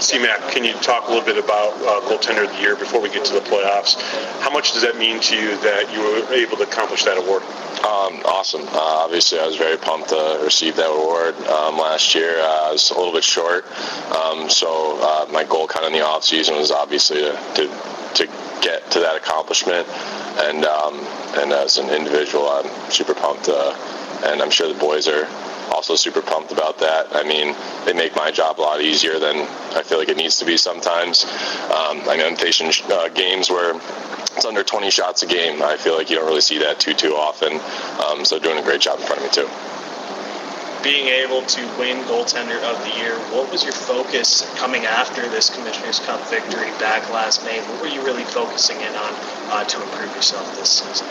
C-Mac, can you talk a little bit about goaltender of the year before we get to the playoffs? How much does that mean to you that you were able to accomplish that award? Awesome. Obviously, I was very pumped to receive that award last year. I was a little bit short, so my goal kind of in the off season was obviously to get to that accomplishment, and as an individual, I'm super pumped, and I'm sure the boys are also super pumped about that. I mean, they make my job a lot easier than I feel like it needs to be sometimes. I know I'm facing games where it's under 20 shots a game. I feel like you don't really see that too often. So doing a great job in front of me too. Being able to win goaltender of the year, what was your focus coming after this Commissioner's Cup victory back last May? What were you really focusing in on to improve yourself this season?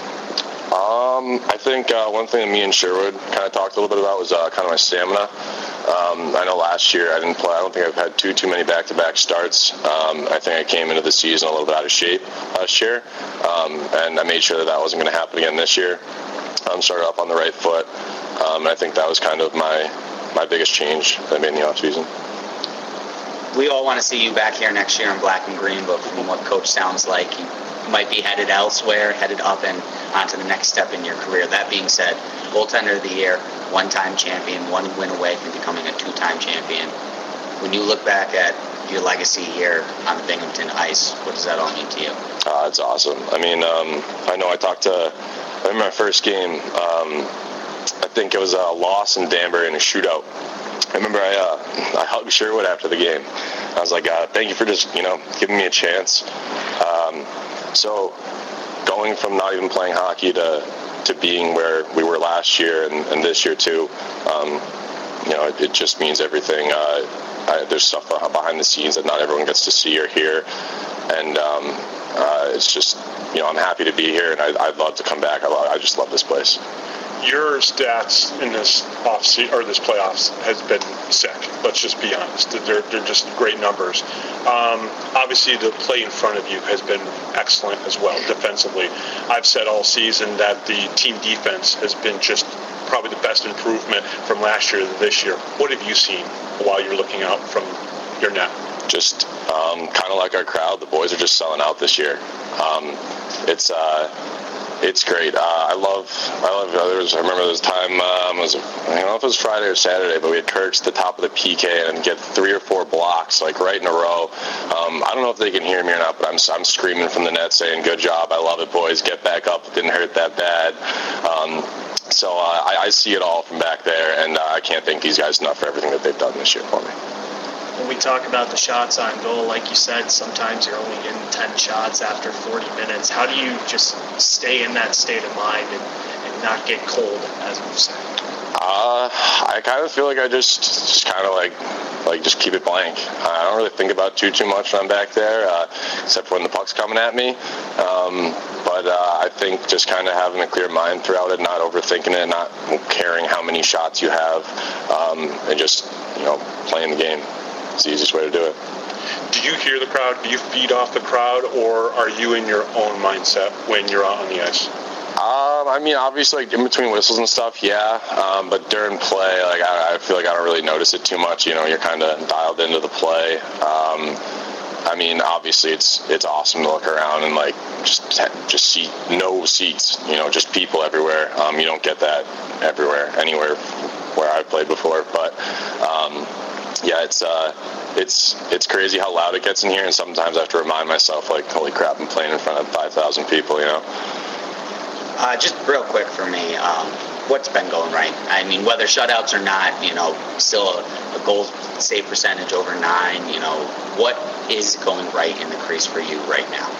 I think one thing that me and Sherwood kind of talked a little bit about was kind of my stamina. I know last year I didn't play. I don't think I've had too many back-to-back starts. I think I came into the season a little bit out of shape last year, and I made sure that wasn't going to happen again this year. Started off on the right foot, and I think that was kind of my biggest change that I made in the offseason. We all want to see you back here next year in black and green, but from what Coach sounds like, you might be headed elsewhere, headed up and onto the next step in your career. That being said, goaltender of the year, one-time champion, one win away from becoming a two-time champion. When you look back at your legacy here on the Binghamton ice, what does that all mean to you? It's awesome. I mean, I know I remember my first game, I think it was a loss in Danbury in a shootout. I remember I hugged Sherwood after the game. I was like, thank you for just, giving me a chance. So going from not even playing hockey to being where we were last year and this year too, it just means everything. There's stuff behind the scenes that not everyone gets to see or hear. And it's just, I'm happy to be here, and I'd love to come back. I just love this place. Your stats in this this playoffs has been sick. Let's just be honest. They're just great numbers. Obviously, the play in front of you has been excellent as well defensively. I've said all season that the team defense has been just probably the best improvement from last year to this year. What have you seen while you're looking out from your net? Just kind of like our crowd. The boys are just selling out this year. It's great. I love others. I remember this time, I don't know if it was Friday or Saturday, but we had Kirk's at the top of the PK and get 3 or 4 blocks, like right in a row. I don't know if they can hear me or not, but I'm screaming from the net saying, good job. I love it, boys. Get back up. It didn't hurt that bad. So I see it all from back there, and I can't thank these guys enough for everything that they've done this year for me. When we talk about the shots on goal, like you said, sometimes you're only in 10 shots after 40 minutes. How do you just stay in that state of mind and not get cold, as we've said? I kind of feel like I just kind of like just keep it blank. I don't really think about too much when I'm back there, except for when the puck's coming at me. But I think just kind of having a clear mind throughout it, not overthinking it, not caring how many shots you have, and just playing the game. It's the easiest way to do it. Do you hear the crowd? Do you feed off the crowd, or are you in your own mindset when you're out on the ice? I mean, obviously, like in between whistles and stuff, yeah. But during play, like I feel like I don't really notice it too much. You're kind of dialed into the play. I mean, obviously, it's awesome to look around and like just see no seats. Just people everywhere. You don't get that anywhere where I've played before, but. Yeah, it's crazy how loud it gets in here, and sometimes I have to remind myself, like, holy crap, I'm playing in front of 5,000 people, Just real quick for me, what's been going right? I mean, whether shutouts or not, still a goal save percentage over 9, what is going right in the crease for you right now?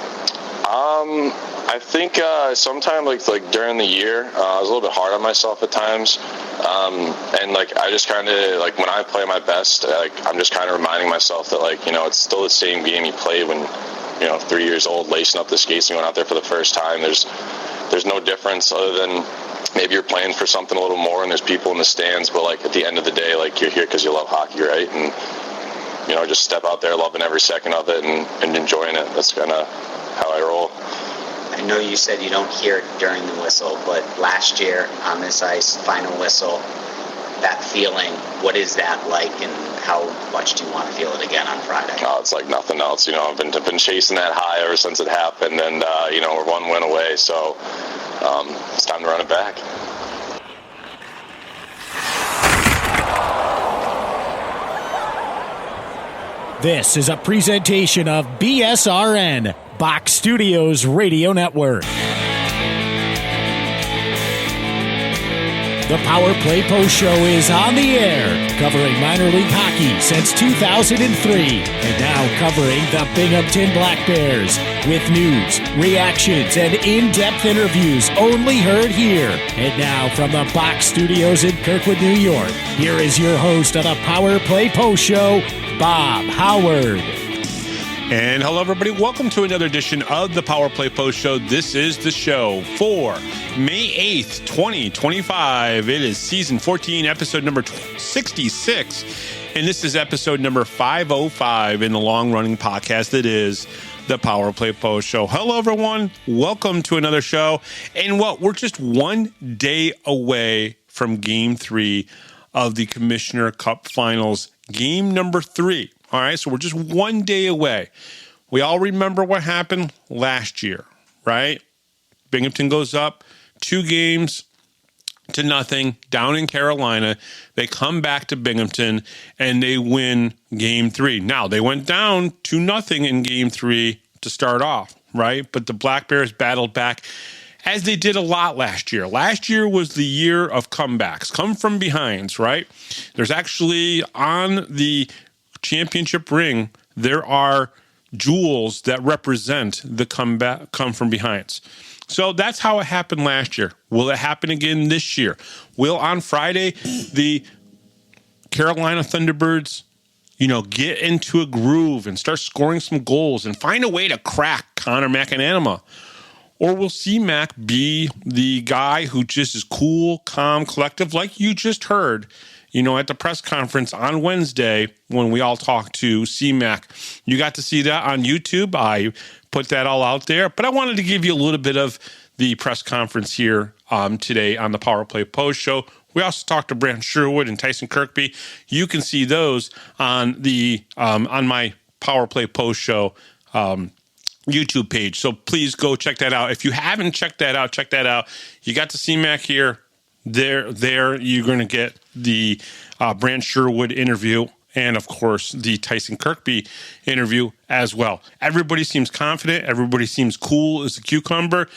I think sometime like during the year, I was a little bit hard on myself at times, and like I just kind of like when I play my best, like I'm just kind of reminding myself that it's still the same game you played when 3 years old, lacing up the skates and going out there for the first time. There's no difference other than maybe you're playing for something a little more and there's people in the stands, but like at the end of the day, like you're here because you love hockey, right? And just step out there loving every second of it and enjoying it. That's kind of how I roll. I know you said you don't hear it during the whistle, but last year on this ice, final whistle, that feeling, what is that like, and how much do you want to feel it again on Friday? Oh, it's like nothing else. I've been chasing that high ever since it happened, and we're one win away, so it's time to run it back. This is a presentation of BSRN, Box Studios Radio Network. The Power Play Post Show is on the air, covering minor league hockey since 2003, and now covering the Binghamton Black Bears with news, reactions, and in-depth interviews only heard here. And now from the Box Studios in Kirkwood, New York, here is your host of the Power Play Post Show, Bob Howard. And hello, everybody. Welcome to another edition of the Power Play Post Show. This is the show for May 8th, 2025. It is season 14, episode number 66. And this is episode number 505 in the long-running podcast that is the Power Play Post Show. Hello, everyone. Welcome to another show. And we're just one day away from Game 3 of the Commissioner Cup Finals, game number 3. All right, so we're just one day away. We all remember what happened last year, right? Binghamton goes up 2-0 down in Carolina. They come back to Binghamton, and they win Game 3. Now, they went down 2-0 in Game 3 to start off, right? But the Black Bears battled back, as they did a lot last year. Last year was the year of comebacks, come from behinds, right? There's actually on the championship ring, there are jewels that represent the come from behinds. So that's how it happened last year. Will it happen again this year? Will on Friday the Carolina Thunderbirds, get into a groove and start scoring some goals and find a way to crack Connor McAnanima? Or will C-Mac be the guy who just is cool, calm, collective, like you just heard, at the press conference on Wednesday when we all talked to C-Mac? You got to see that on YouTube. I put that all out there. But I wanted to give you a little bit of the press conference here today on the Power Play Post Show. We also talked to Brant Sherwood and Tyson Kirkby. You can see those on the on my Power Play Post Show YouTube page. So please go check that out. If you haven't checked that out, check that out. You got the C-Mac here. There, you're going to get the Brant Sherwood interview and, of course, the Tyson Kirkby interview as well. Everybody seems confident. Everybody seems cool as a cucumber.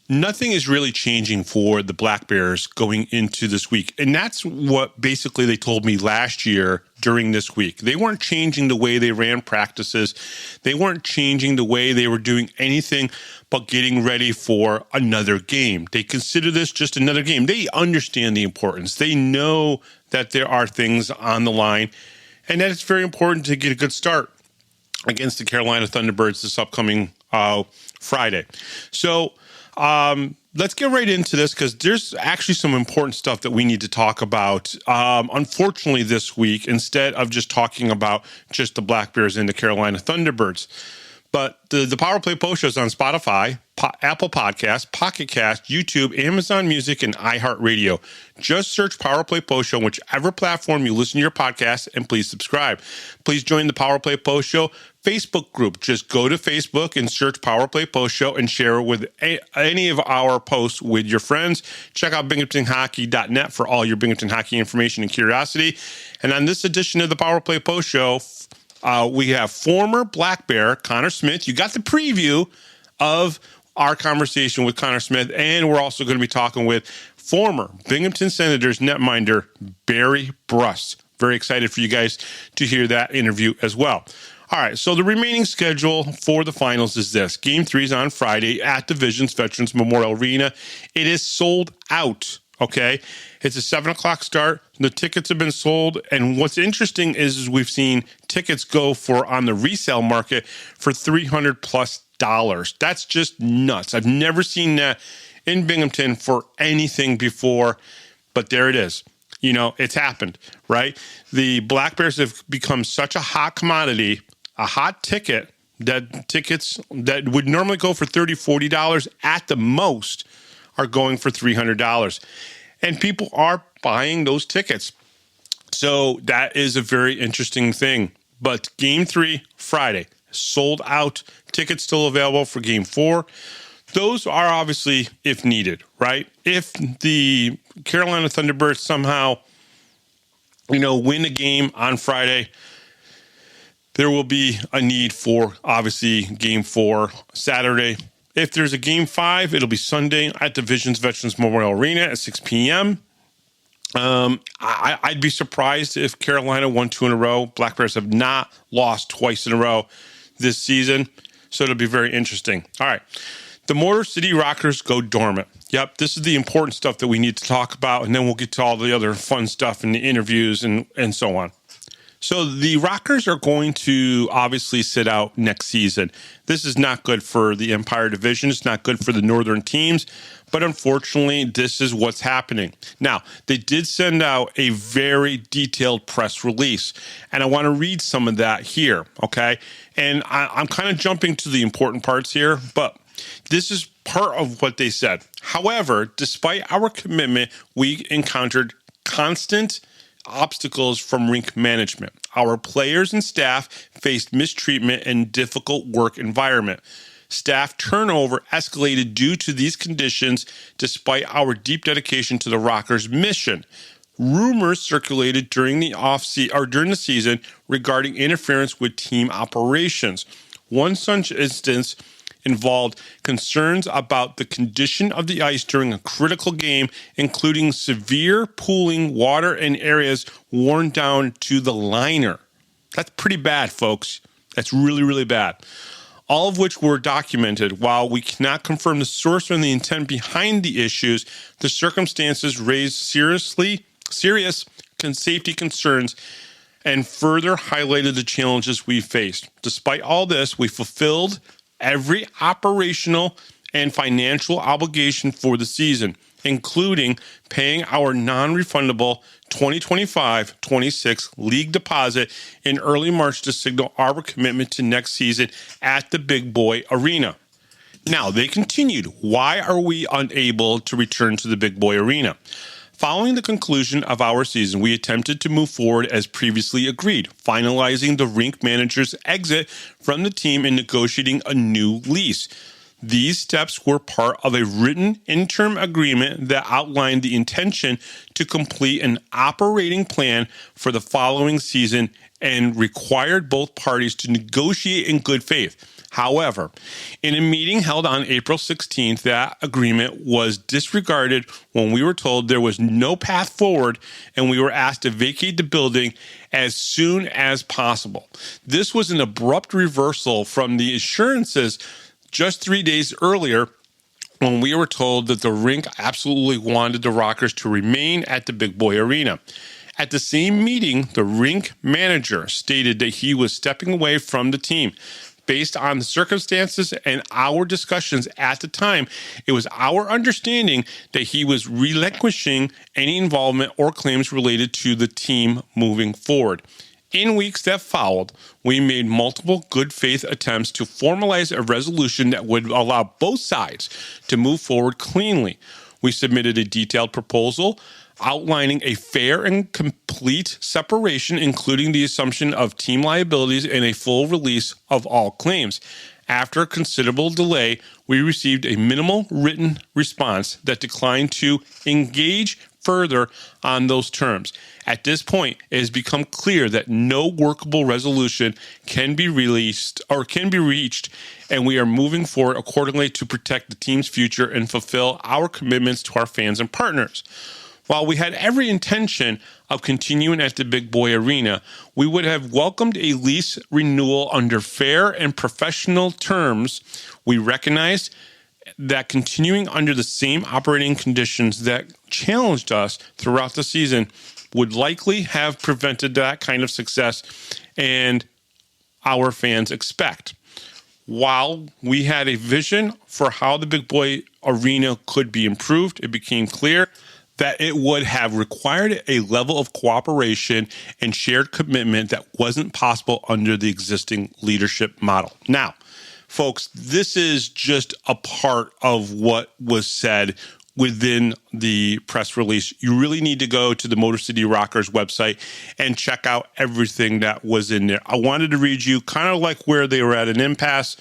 Nothing is really changing for the Black Bears going into this week. And that's what basically they told me last year during this week. They weren't changing the way they ran practices. They weren't changing the way they were doing anything but getting ready for another game. They consider this just another game. They understand the importance. They know that there are things on the line and that it's very important to get a good start against the Carolina Thunderbirds this upcoming Friday. So, let's get right into this because there's actually some important stuff that we need to talk about. Unfortunately, this week, instead of just talking about just the Black Bears and the Carolina Thunderbirds. But the Power Play Post Show is on Spotify, Apple Podcasts, Pocket Cast, YouTube, Amazon Music, and iHeartRadio. Just search Power Play Post Show on whichever platform you listen to your podcast, and please subscribe. Please join the Power Play Post Show Facebook group. Just go to Facebook and search Power Play Post Show and share it with any of our posts with your friends. Check out binghamtonhockey.net for all your Binghamton hockey information and curiosity. And on this edition of the Power Play Post Show, we have former Black Bear Connor Smith. You got the preview of our conversation with Connor Smith, and we're also going to be talking with former Binghamton Senators netminder Barry Brust. Very excited for you guys to hear that interview as well. All right, so the remaining schedule for the finals is this. Game 3 is on Friday at Division's Veterans Memorial Arena. It is sold out, okay? It's a 7 o'clock start. The tickets have been sold, and what's interesting is we've seen tickets go for, on the resale market, for $300+. That's just nuts. I've never seen that in Binghamton for anything before, but there it is. It's happened, right? The Black Bears have become such a hot commodity, a hot ticket, that tickets that would normally go for $30, $40 at the most are going for $300. And people are buying those tickets. So that is a very interesting thing. But Game 3, Friday, sold out. Tickets still available for Game 4. Those are obviously if needed, right? If the Carolina Thunderbirds somehow, win a game on Friday, there will be a need for, obviously, Game 4 Saturday. If there's a Game 5, it'll be Sunday at Divisions Veterans Memorial Arena at 6 p.m. I'd be surprised if Carolina won 2 in a row. Black Bears have not lost twice in a row this season, so it'll be very interesting. All right. The Motor City Rockers go dormant. Yep, this is the important stuff that we need to talk about, and then we'll get to all the other fun stuff in the interviews and so on. So the Rockers are going to obviously sit out next season. This is not good for the Empire Division. It's not good for the Northern teams. But unfortunately, this is what's happening. Now, they did send out a very detailed press release. And I want to read some of that here, okay? And I'm kind of jumping to the important parts here, but this is part of what they said. However, despite our commitment, we encountered constant obstacles from rink management. Our players and staff faced mistreatment and difficult work environment. Staff turnover escalated due to these conditions despite our deep dedication to the Rockers' mission. Rumors circulated during the season regarding interference with team operations. One such instance involved concerns about the condition of the ice during a critical game, including severe pooling water in areas worn down to the liner. That's pretty bad, folks. That's really, really bad. All of which were documented. While we cannot confirm the source or the intent behind the issues, the circumstances raised serious safety concerns and further highlighted the challenges we faced. Despite all this, we fulfilled every operational and financial obligation for the season, including paying our non-refundable 2025-26 league deposit in early March to signal our commitment to next season at the Big Boy Arena. Now, they continued, why are we unable to return to the Big Boy Arena? Following the conclusion of our season, we attempted to move forward as previously agreed, finalizing the rink manager's exit from the team and negotiating a new lease. These steps were part of a written interim agreement that outlined the intention to complete an operating plan for the following season and required both parties to negotiate in good faith. However, in a meeting held on April 16th, that agreement was disregarded when we were told there was no path forward and we were asked to vacate the building as soon as possible. This was an abrupt reversal from the assurances just 3 days earlier when we were told that the rink absolutely wanted the Rockers to remain at the Big Boy Arena. At the same meeting, the rink manager stated that he was stepping away from the team. Based on the circumstances and our discussions at the time, it was our understanding that he was relinquishing any involvement or claims related to the team moving forward. In weeks that followed, we made multiple good faith attempts to formalize a resolution that would allow both sides to move forward cleanly. We submitted a detailed proposal outlining a fair and complete separation, including the assumption of team liabilities and a full release of all claims. After a considerable delay, we received a minimal written response that declined to engage further on those terms. At this point, it has become clear that no workable resolution can be reached, and we are moving forward accordingly to protect the team's future and fulfill our commitments to our fans and partners. While we had every intention of continuing at the Big Boy Arena, we would have welcomed a lease renewal under fair and professional terms. We recognized that continuing under the same operating conditions that challenged us throughout the season would likely have prevented that kind of success and our fans expect. While we had a vision for how the Big Boy Arena could be improved, it became clear that it would have required a level of cooperation and shared commitment that wasn't possible under the existing leadership model. Now, folks, this is just a part of what was said within the press release. You really need to go to the Motor City Rockers website and check out everything that was in there. I wanted to read you kind of like where they were at an impasse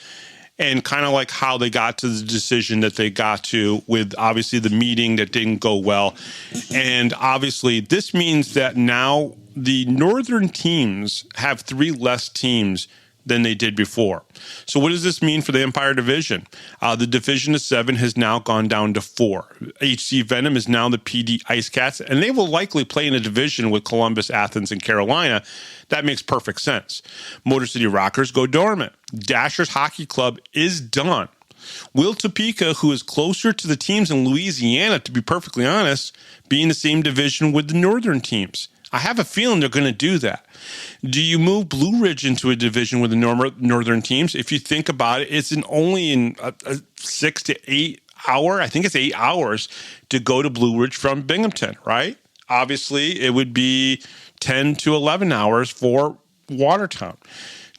and kind of like how they got to the decision that they got to with obviously the meeting that didn't go well. And obviously this means that now the northern teams have 3 less teams than they did before. So what does this mean for the Empire Division? The Division of 7 has now gone down to 4. HC Venom is now the PD Ice Cats, and they will likely play in a division with Columbus, Athens, and Carolina. That makes perfect sense. Motor City Rockers go dormant. Dashers Hockey Club is done. Will Topeka, who is closer to the teams in Louisiana, to be perfectly honest, be in the same division with the northern teams? I have a feeling they're going to do that. Do you move Blue Ridge into a division with the northern teams? If you think about it, it's only in a 6 to 8 hour. I think it's 8 hours to go to Blue Ridge from Binghamton, right? Obviously, it would be 10 to 11 hours for Watertown.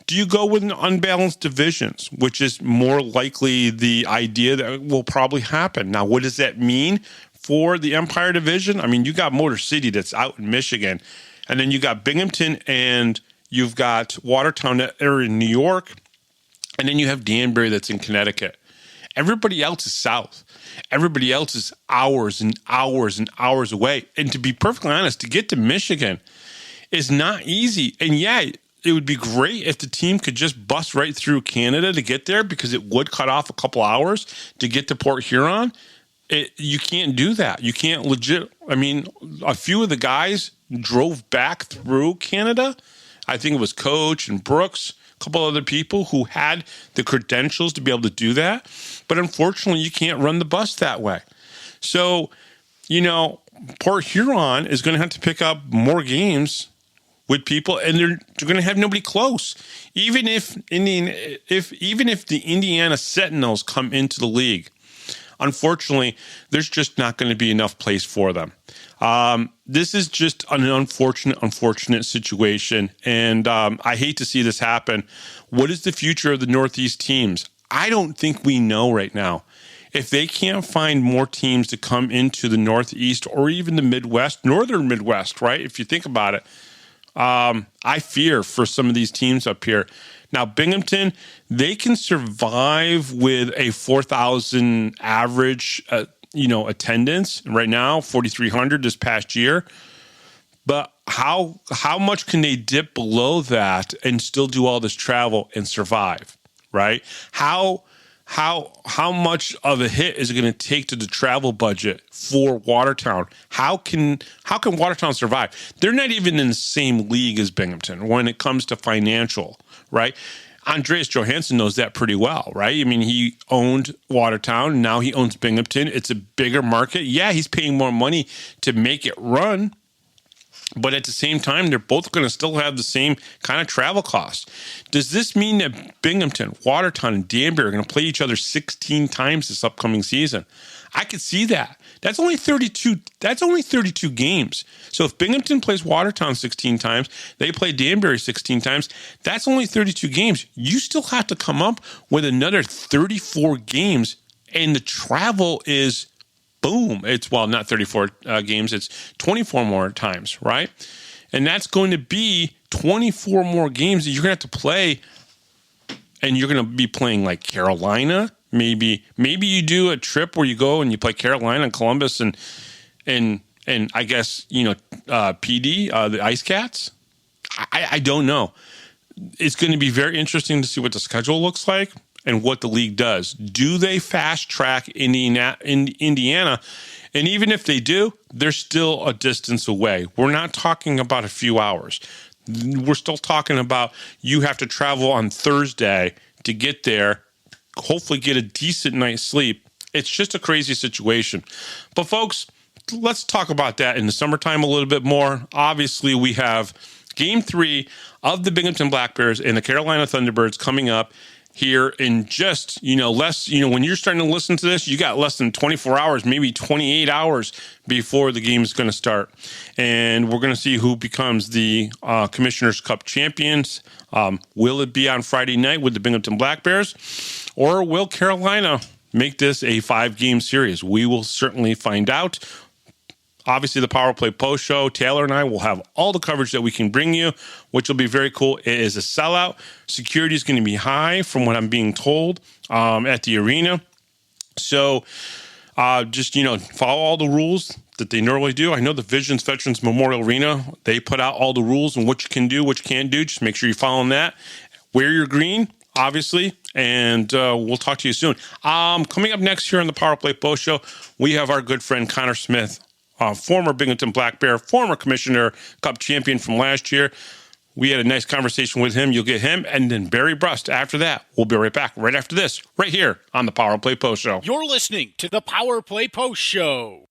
Do you go with an unbalanced divisions, which is more likely the idea that will probably happen? Now, what does that mean for the Empire Division? I mean, you got Motor City that's out in Michigan, and then you got Binghamton, and you've got Watertown that are in New York, and then you have Danbury that's in Connecticut. Everybody else is south. Everybody else is hours and hours and hours away. And to be perfectly honest, to get to Michigan is not easy. And yeah, it would be great if the team could just bust right through Canada to get there, because it would cut off a couple hours to get to Port Huron. You can't do that. You can't legit. I mean, a few of the guys drove back through Canada. I think it was Coach and Brooks, a couple other people who had the credentials to be able to do that. But unfortunately, you can't run the bus that way. So, Port Huron is going to have to pick up more games with people, and they're going to have nobody close. Even if the Indiana Sentinels come into the league, unfortunately, there's just not going to be enough place for them. This is just an unfortunate situation, and I hate to see this happen. What is the future of the Northeast teams? I don't think we know right now. If they can't find more teams to come into the Northeast or even the Midwest, Northern Midwest, right? If you think about it, I fear for some of these teams up here. Now, Binghamton, they can survive with a 4,000 average, attendance right now, 4,300 this past year. But how much can they dip below that and still do all this travel and survive, right? How much of a hit is it going to take to the travel budget for Watertown? How can Watertown survive? They're not even in the same league as Binghamton when it comes to financial, right? Andreas Johansson knows that pretty well, right? I mean, he owned Watertown. Now he owns Binghamton. It's a bigger market. Yeah, he's paying more money to make it run. But at the same time, they're both going to still have the same kind of travel costs. Does this mean that Binghamton, Watertown, and Danbury are going to play each other 16 times this upcoming season? I could see that. That's only 32. That's only 32 games. So if Binghamton plays Watertown 16 times, they play Danbury 16 times, that's only 32 games. You still have to come up with another 34 games, and the travel is boom. It's, well, not 34 games. It's 24 more times, right? And that's going to be 24 more games that you're going to have to play, and you're going to be playing like Carolina. Maybe you do a trip where you go and you play Carolina and Columbus and I guess, PD, the Ice Cats. I don't know. It's going to be very interesting to see what the schedule looks like and what the league does. Do they fast track Indiana? And even if they do, they're still a distance away. We're not talking about a few hours. We're still talking about you have to travel on Thursday to get there, hopefully get a decent night's sleep. It's just a crazy situation. But folks, let's talk about that in the summertime a little bit more. Obviously, we have Game 3 of the Binghamton Black Bears and the Carolina Thunderbirds coming up here in just, less, when you're starting to listen to this, you got less than 24 hours, maybe 28 hours before the game is going to start. And we're going to see who becomes the Commissioner's Cup champions. Will it be on Friday night with the Binghamton Black Bears? Or will Carolina make this a 5-game series? We will certainly find out. Obviously, the Power Play Post Show, Taylor and I will have all the coverage that we can bring you, which will be very cool. It is a sellout. Security is going to be high from what I'm being told at the arena. So just, follow all the rules that they normally do. I know the Veterans Memorial Arena, they put out all the rules and what you can do, what you can't do. Just make sure you're following that. Wear your green, obviously, and we'll talk to you soon. Coming up next here on the Power Play Post Show, we have our good friend Connor Smith, former Binghamton Black Bear, former Commissioner Cup champion from last year. We had a nice conversation with him. You'll get him, and then Barry Brust after that. We'll be right back right after this, right here on the Power Play Post Show. You're listening to the Power Play Post Show.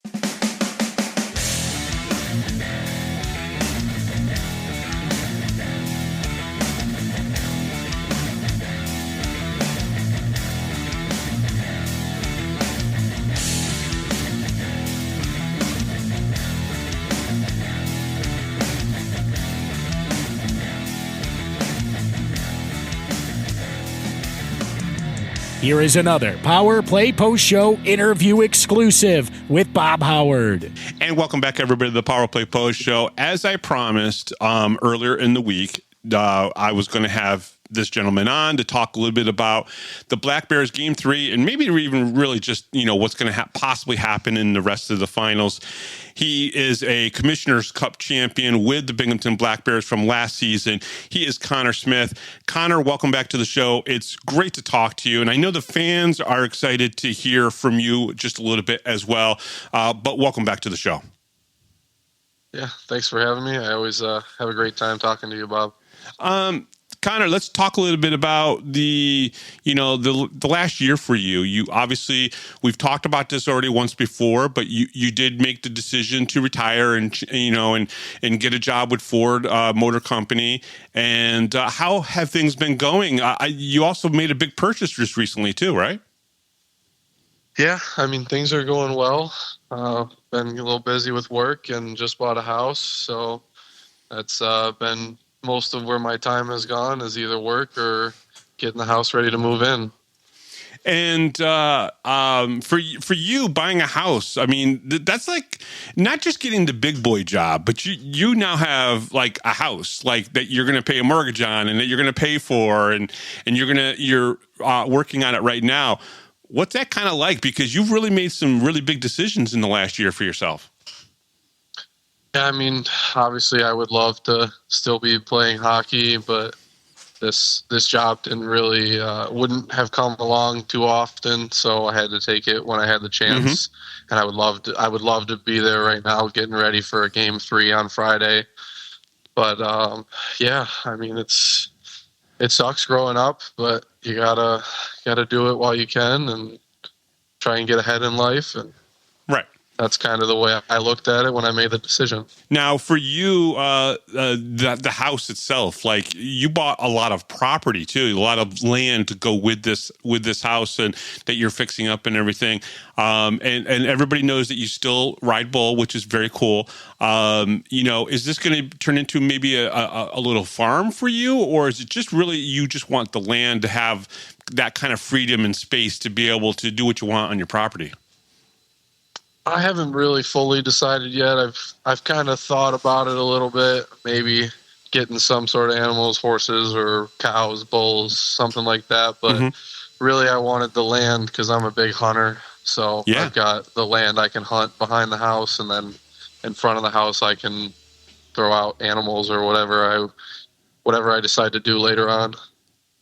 Here is another Power Play Post Show interview exclusive with Bob Howard. And welcome back, everybody, to the Power Play Post Show. As I promised earlier in the week, I was going to have this gentleman on to talk a little bit about the Black Bears Game 3 and maybe even really just, what's going to possibly happen in the rest of the finals. He is a Commissioner's Cup champion with the Binghamton Black Bears from last season. He is Connor Smith. Connor, welcome back to the show. It's great to talk to you, and I know the fans are excited to hear from you just a little bit as well, but welcome back to the show. Yeah, thanks for having me. I always have a great time talking to you, Bob. Connor, let's talk a little bit about the last year for you. You obviously, we've talked about this already once before, but you did make the decision to retire and get a job with Ford Motor Company. And how have things been going? You also made a big purchase just recently too, right? Yeah, things are going well. Been a little busy with work and just bought a house, so that's been most of where my time has gone is either work or getting the house ready to move in. And for you buying a house, that's like not just getting the big boy job, but you now have like a house like that you're going to pay a mortgage on and that you're going to pay for, and you're working on it right now. What's that kind of like? Because you've really made some really big decisions in the last year for yourself. Yeah, obviously I would love to still be playing hockey, but this job didn't really wouldn't have come along too often, so I had to take it when I had the chance. Mm-hmm. And I would love to be there right now, getting ready for Game 3 on Friday. But it sucks growing up, but you gotta do it while you can and try and get ahead in life. And right. That's kind of the way I looked at it when I made the decision. Now, for you, the house itself, like you bought a lot of property too, a lot of land to go with this house and that you're fixing up and everything. And everybody knows that you still ride bull, which is very cool. Is this going to turn into maybe a little farm for you, or is it just really you just want the land to have that kind of freedom and space to be able to do what you want on your property? I haven't really fully decided yet. I've kind of thought about it a little bit, maybe getting some sort of animals, horses or cows, bulls, something like that. But really I wanted the land because I'm a big hunter. So yeah. I've got the land I can hunt behind the house, and then in front of the house I can throw out animals or whatever I decide to do later on.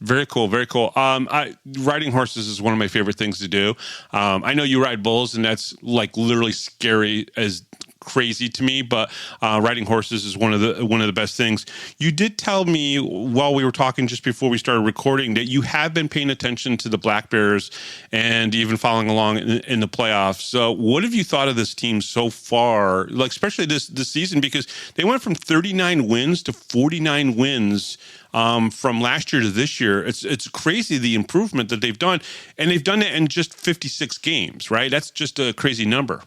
Very cool. Very cool. Riding horses is one of my favorite things to do. I know you ride bulls, and that's like literally scary as crazy to me, but riding horses is one of the best things. You did tell me while we were talking just before we started recording that you have been paying attention to the Black Bears and even following along in the playoffs. So what have you thought of this team so far, like especially this season, because they went from 39 wins to 49 wins from last year to this year. It's crazy the improvement that they've done, and they've done it in just 56 games, right? That's just a crazy number.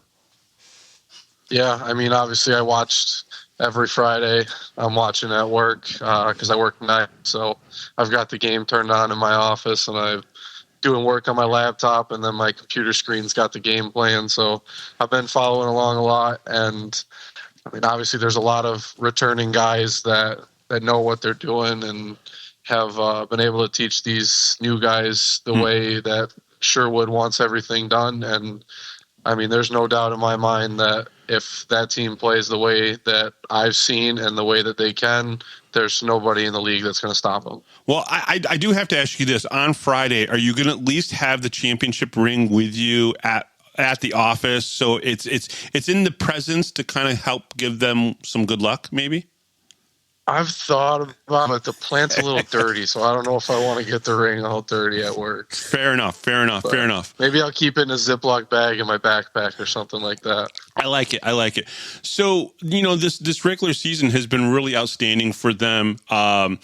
Yeah, obviously I watched every Friday. I'm watching at work because I work night, so I've got the game turned on in my office, and I doing work on my laptop, and then my computer screen's got the game playing. So I've been following along a lot. And I mean, obviously there's a lot of returning guys that know what they're doing and have been able to teach these new guys the way that Sherwood wants everything done. And I mean, there's no doubt in my mind that if that team plays the way that I've seen and the way that they can, there's nobody in the league that's going to stop them. Well, I do have to ask you this. On Friday, are you going to at least have the championship ring with you at the office? So it's in the presence to kind of help give them some good luck, maybe? I've thought about it. The plant's a little dirty, so I don't know if I want to get the ring all dirty at work. Fair enough. Maybe I'll keep it in a Ziploc bag in my backpack or something like that. I like it. So, this regular season has been really outstanding for them. Connor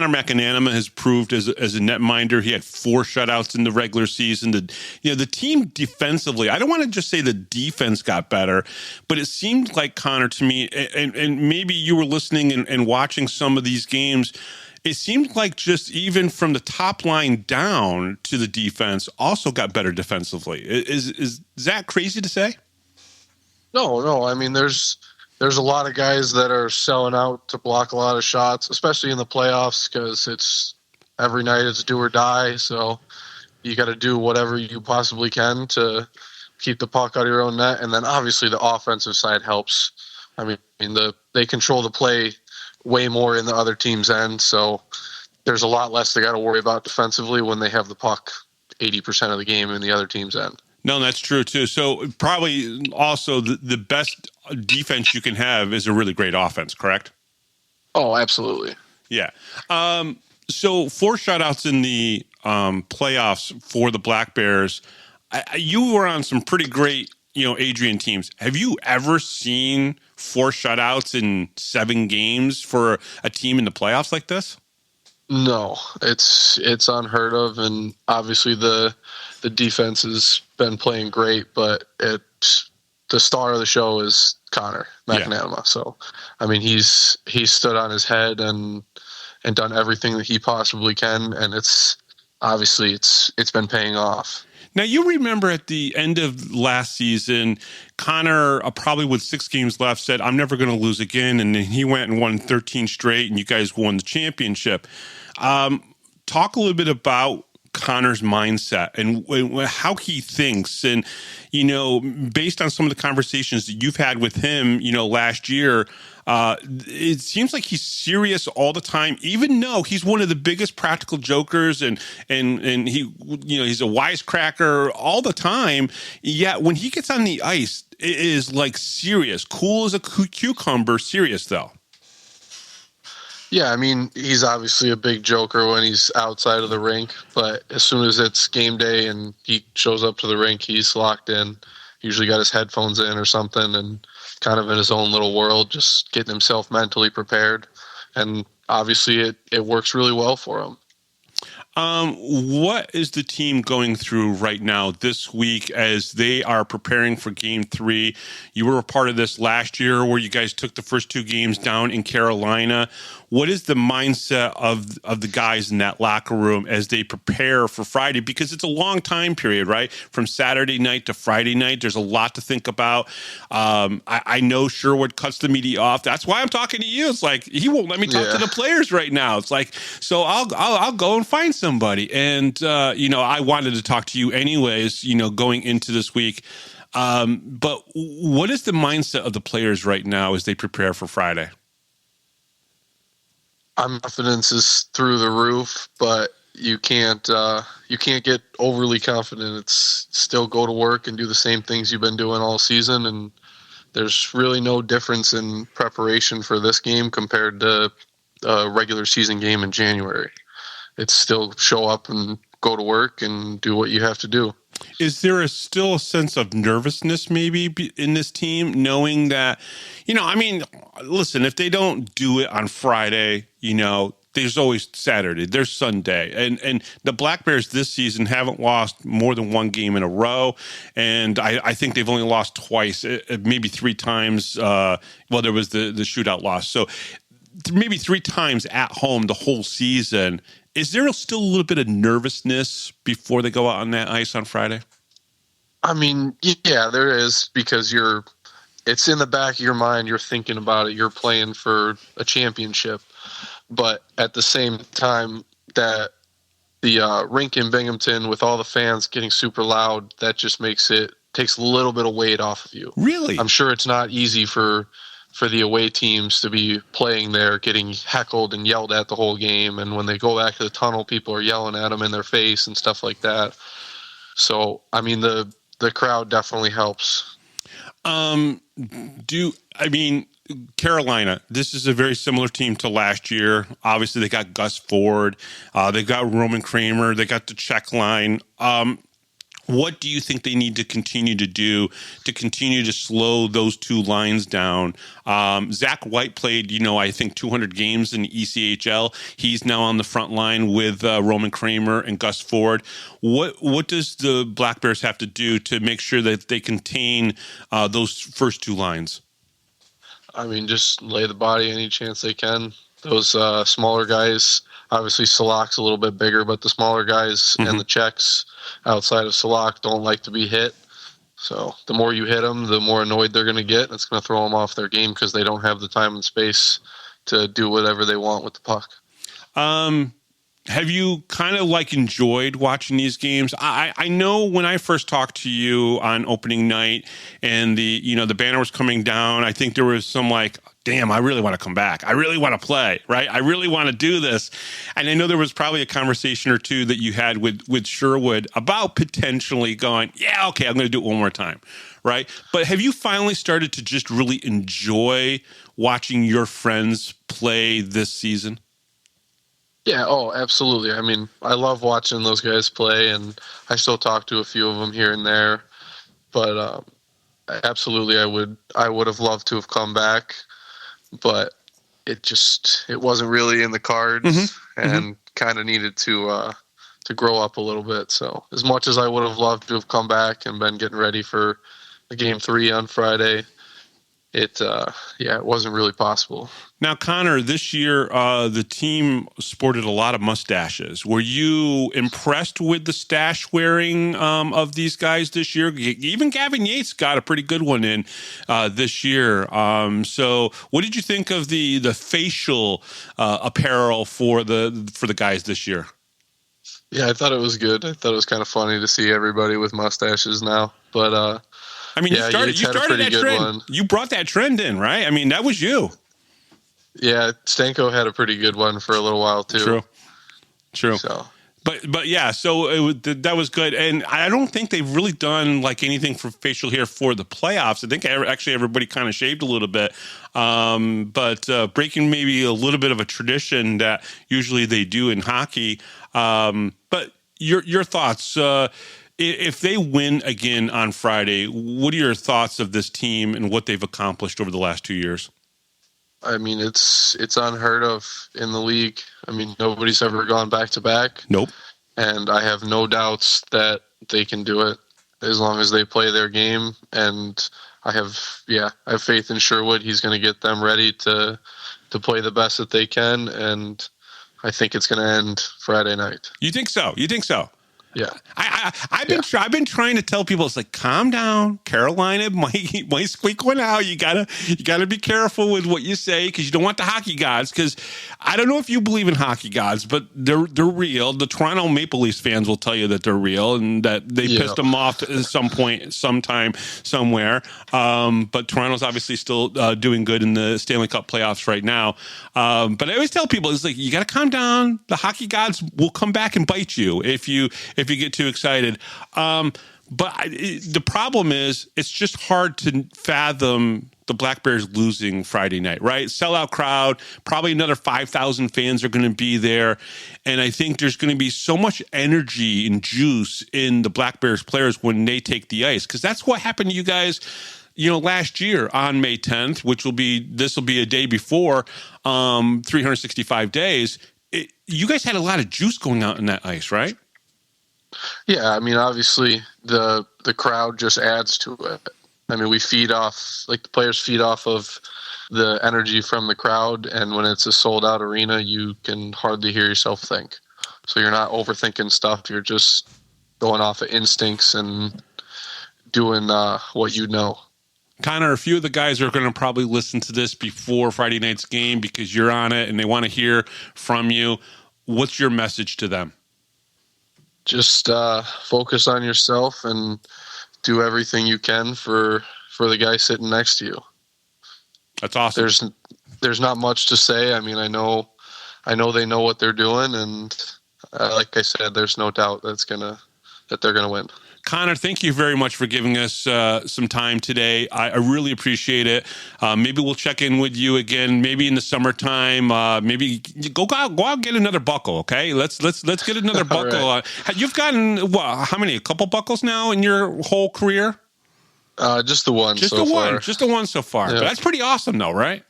McAnanama has proved as a netminder. He had 4 shutouts in the regular season. The team defensively, I don't want to just say the defense got better, but it seemed like, Connor, to me, and maybe you were listening and watching some of these games, it seemed like just even from the top line down to the defense also got better defensively. Is that crazy to say? No. I mean, there's a lot of guys that are selling out to block a lot of shots, especially in the playoffs, because it's every night it's do or die. So you got to do whatever you possibly can to keep the puck out of your own net. And then obviously the offensive side helps. I mean, they control the play way more in the other team's end. So there's a lot less they got to worry about defensively when they have the puck 80% of the game in the other team's end. No, that's true too. So probably also the best defense you can have is a really great offense, correct? Oh, absolutely. Yeah. So 4 shutouts in the playoffs for the Black Bears. You were on some pretty great, Adrian teams. Have you ever seen 4 shutouts in 7 games for a team in the playoffs like this? No, it's unheard of, and obviously the defense has been playing great, but the star of the show is Connor McAnanama. Yeah. So, I mean, he's stood on his head and done everything that he possibly can, and it's been paying off. Now, you remember at the end of last season, Connor, probably with 6 games left, said, I'm never going to lose again. And then he went and won 13 straight, and you guys won the championship. Talk a little bit about Connor's mindset and how he thinks. And, based on some of the conversations that you've had with him, last year, it seems like he's serious all the time, even though he's one of the biggest practical jokers and he, he's a wisecracker all the time. Yet when he gets on the ice, it is like serious, cool as a cucumber, serious though. Yeah, I mean, he's obviously a big joker when he's outside of the rink, but as soon as it's game day and he shows up to the rink, he's locked in. Usually got his headphones in or something and kind of in his own little world, just getting himself mentally prepared. And obviously it works really well for him. What is the team going through right now this week as they are preparing for Game 3? You were a part of this last year where you guys took the first 2 games down in Carolina. What is the mindset of the guys in that locker room as they prepare for Friday? Because it's a long time period, right? From Saturday night to Friday night, there's a lot to think about. I know Sherwood cuts the media off. That's why I'm talking to you. It's like he won't let me talk to the players right now. It's like, so I'll go and find somebody. And I wanted to talk to you anyways. Going into this week. But what is the mindset of the players right now as they prepare for Friday? Confidence is through the roof, but you can't get overly confident. It's still go to work and do the same things you've been doing all season, and there's really no difference in preparation for this game compared to a regular season game in January. It's still show up and go to work and do what you have to do. Is there still a sense of nervousness maybe in this team, knowing that, listen, if they don't do it on Friday, there's always Saturday, there's Sunday. And the Black Bears this season haven't lost more than 1 game in a row. And I think they've only lost twice, maybe 3 times. There was the shootout loss. So maybe 3 times at home the whole season. Is there still a little bit of nervousness before they go out on that ice on Friday? I mean, yeah, there is, because it's in the back of your mind. You're thinking about it. You're playing for a championship. But at the same time, that the rink in Binghamton, with all the fans getting super loud, that just takes a little bit of weight off of you. Really? I'm sure it's not easy for the away teams to be playing there, getting heckled and yelled at the whole game. And when they go back to the tunnel, people are yelling at them in their face and stuff like that. So, I mean, the crowd definitely helps. Carolina, this is a very similar team to last year. Obviously, they got Gus Ford. They got Roman Kramer. They got the check line. What do you think they need to continue to do to continue to slow those two lines down? Zach White played, I think 200 games in the ECHL. He's now on the front line with Roman Kramer and Gus Ford. What does the Black Bears have to do to make sure that they contain those first two lines? I mean, just lay the body any chance they can. Those smaller guys, obviously Salak's a little bit bigger, but the smaller guys and the Czechs outside of Salak don't like to be hit. So the more you hit them, the more annoyed they're going to get. It's going to throw them off their game because they don't have the time and space to do whatever they want with the puck. Have you kind of enjoyed watching these games? I know when I first talked to you on opening night and the banner was coming down, I think there was some damn, I really want to come back. I really want to play, right? I really want to do this. And I know there was probably a conversation or two that you had with Sherwood about potentially going, yeah, okay, I'm going to do it one more time, right? But have you finally started to just really enjoy watching your friends play this season? Yeah, oh, absolutely. I mean, I love watching those guys play, and I still talk to a few of them here and there. But absolutely, I would have loved to have come back, but it wasn't really in the cards, and kind of needed to grow up a little bit. So as much as I would have loved to have come back and been getting ready for the Game 3 on Friday, it wasn't really possible. Now, Connor, this year the team sported a lot of mustaches. Were you impressed with the stash wearing of these guys this year? Even Gavin Yates got a pretty good one in this year. So, what did you think of the facial apparel for the guys this year? Yeah, I thought it was good. I thought it was kind of funny to see everybody with mustaches now, but. I mean, you started that trend. One. You brought that trend in, right? I mean, that was you. Yeah, Stanko had a pretty good one for a little while too. True. So. But yeah, so that was good, and I don't think they've really done anything for facial hair for the playoffs. I think actually everybody kind of shaved a little bit, but breaking maybe a little bit of a tradition that usually they do in hockey. But your thoughts. If they win again on Friday, what are your thoughts of this team and what they've accomplished over the last 2 years? I mean, it's unheard of in the league. I mean, nobody's ever gone back-to-back. Nope. And I have no doubts that they can do it as long as they play their game. And I have faith in Sherwood. He's going to get them ready to play the best that they can. And I think it's going to end Friday night. You think so? Yeah, I've been trying to tell people, it's calm down. Carolina might squeak one out. You gotta be careful with what you say because you don't want the hockey gods. Because I don't know if you believe in hockey gods, but they're real. The Toronto Maple Leafs fans will tell you that they're real and that they pissed them off at some point, sometime, somewhere. But Toronto's obviously still doing good in the Stanley Cup playoffs right now. But I always tell people, it's you gotta calm down. The hockey gods will come back and bite you if you get too excited. But the problem is it's just hard to fathom the Black Bears losing Friday night, right? Sellout crowd, probably another 5,000 fans are going to be there. And I think there's going to be so much energy and juice in the Black Bears players when they take the ice. Because that's what happened to you guys, last year on May 10th, this will be a day before 365 days. You guys had a lot of juice going out in that ice, right? Yeah, I mean, obviously the crowd just adds to it. I mean, we feed off, the players feed off of the energy from the crowd. And when it's a sold out arena, you can hardly hear yourself think. So you're not overthinking stuff. You're just going off of instincts and doing what you know. Connor, a few of the guys are going to probably listen to this before Friday night's game because you're on it and they want to hear from you. What's your message to them? Just focus on yourself and do everything you can for the guy sitting next to you. That's awesome. There's not much to say. I mean, I know they know what they're doing, and like I said, there's no doubt that they're gonna win. Connor, thank you very much for giving us some time today. I really appreciate it. Maybe we'll check in with you again, maybe in the summertime. Maybe go out and get another buckle, okay? Let's get another buckle. Right. You've gotten, how many? A couple buckles now in your whole career? Just the one Just so the one. far. Just the one so far. Yeah. But that's pretty awesome though, right?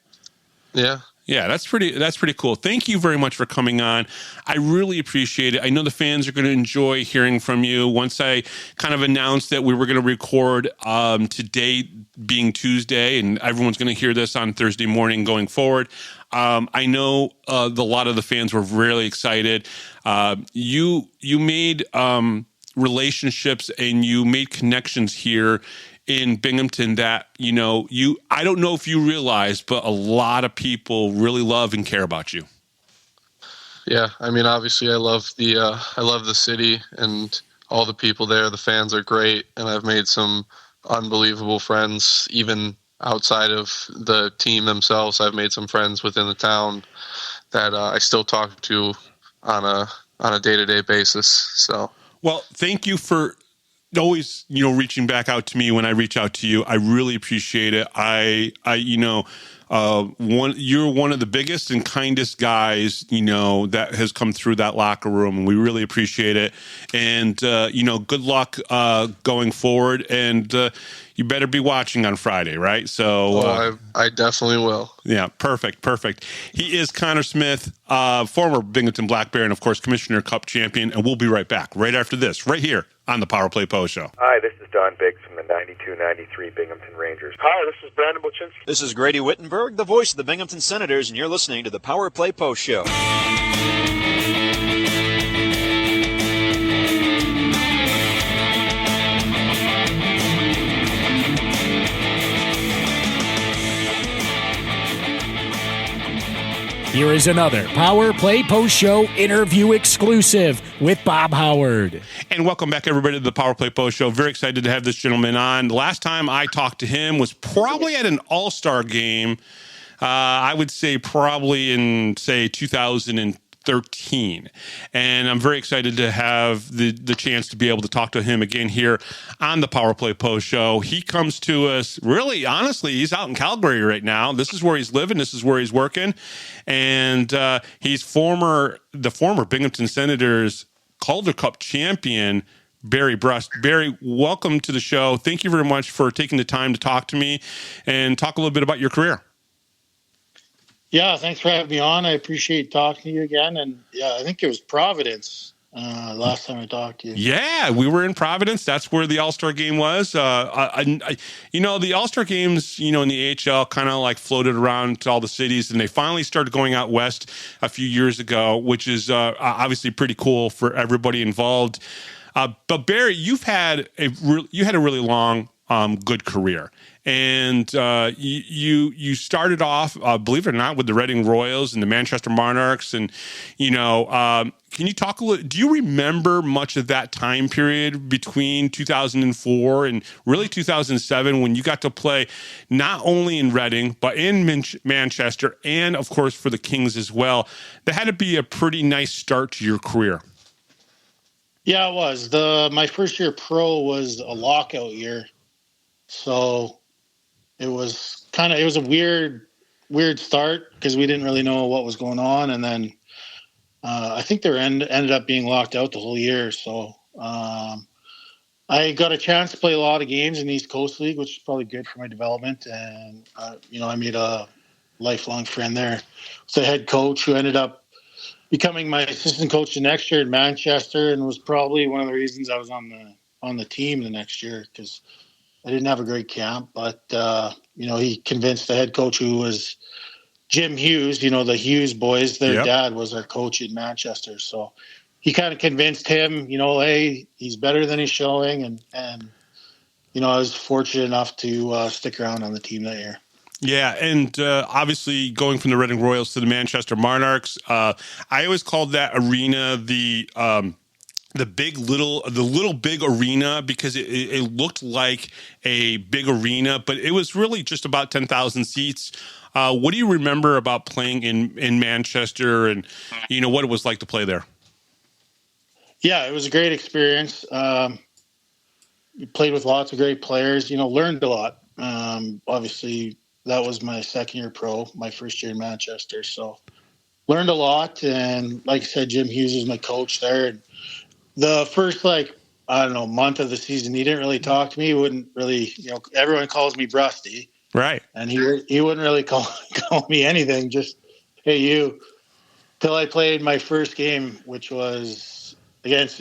Yeah. Yeah, that's pretty cool. Thank you very much for coming on. I really appreciate it. I know the fans are going to enjoy hearing from you. Once I kind of announced that we were going to record today being Tuesday, and everyone's going to hear this on Thursday morning going forward. I know a lot of the fans were really excited. You made relationships and you made connections here in Binghamton that, I don't know if you realize, but a lot of people really love and care about you. Yeah. I mean, obviously I love the city and all the people there. The fans are great. And I've made some unbelievable friends, even outside of the team themselves. I've made some friends within the town that I still talk to on a day-to-day basis. So, well, thank you for always, reaching back out to me when I reach out to you. I really appreciate it. You're one of the biggest and kindest guys, that has come through that locker room, and we really appreciate it. And, good luck going forward. And you better be watching on Friday, right? So I definitely will. Yeah, perfect. He is Connor Smith, former Binghamton Black Bear, and of course, Commissioner Cup champion. And we'll be right back right after this, right here on the Power Play Post Show. Hi, this is Don Biggs from the 92-93 Binghamton Rangers. Hi, this is Brandon Buchinski. This is Grady Wittenberg, the voice of the Binghamton Senators, and you're listening to the Power Play Post Show. Here is another Power Play Post Show interview exclusive with Bob Howard. And welcome back, everybody, to the Power Play Post Show. Very excited to have this gentleman on. The last time I talked to him was probably at an All-Star game. I would say probably in, 2013. And I'm very excited to have the chance to be able to talk to him again here on the Power Play Post Show. He comes to us, really, honestly, he's out in Calgary right now. This is where he's living. This is where he's working. And he's the former Binghamton Senators Calder Cup champion, Barry Brust. Barry, welcome to the show. Thank you very much for taking the time to talk to me and talk a little bit about your career. Yeah, thanks for having me on. I appreciate talking to you again. And yeah, I think it was Providence last time I talked to you. Yeah, we were in Providence. That's where the All-Star game was. The All-Star games, in the AHL kind of like floated around to all the cities, and they finally started going out west a few years ago, which is obviously pretty cool for everybody involved. But Barry, you had a really long, good career. And you started off, believe it or not, with the Reading Royals and the Manchester Monarchs. And, can you talk a little, do you remember much of that time period between 2004 and really 2007 when you got to play not only in Reading, but in Manchester and, of course, for the Kings as well? That had to be a pretty nice start to your career. Yeah, it was. My first year pro was a lockout year. So it was a weird start because we didn't really know what was going on. And then I think they ended up being locked out the whole year. So I got a chance to play a lot of games in the East Coast League, which is probably good for my development. And, I made a lifelong friend there. So the head coach who ended up becoming my assistant coach the next year in Manchester, and was probably one of the reasons I was on the team the next year, because I didn't have a great camp, but he convinced the head coach, who was Jim Hughes, the Hughes boys, their dad was our coach in Manchester. So he kind of convinced him, hey, he's better than he's showing. And I was fortunate enough to stick around on the team that year. Yeah, and obviously going from the Reading Royals to the Manchester Monarchs, I always called that arena the little big arena, because it looked like a big arena, but it was really just about 10,000 seats. What do you remember about playing in Manchester, and what it was like to play there? Yeah, it was a great experience. Played with lots of great players. Learned a lot. Obviously, that was my second year pro, my first year in Manchester. So learned a lot. And like I said, Jim Hughes was my coach there. And the first, month of the season, he didn't really talk to me. He wouldn't really, everyone calls me Brusty. Right. And he wouldn't really call me anything, just, hey, you. Till I played my first game, which was against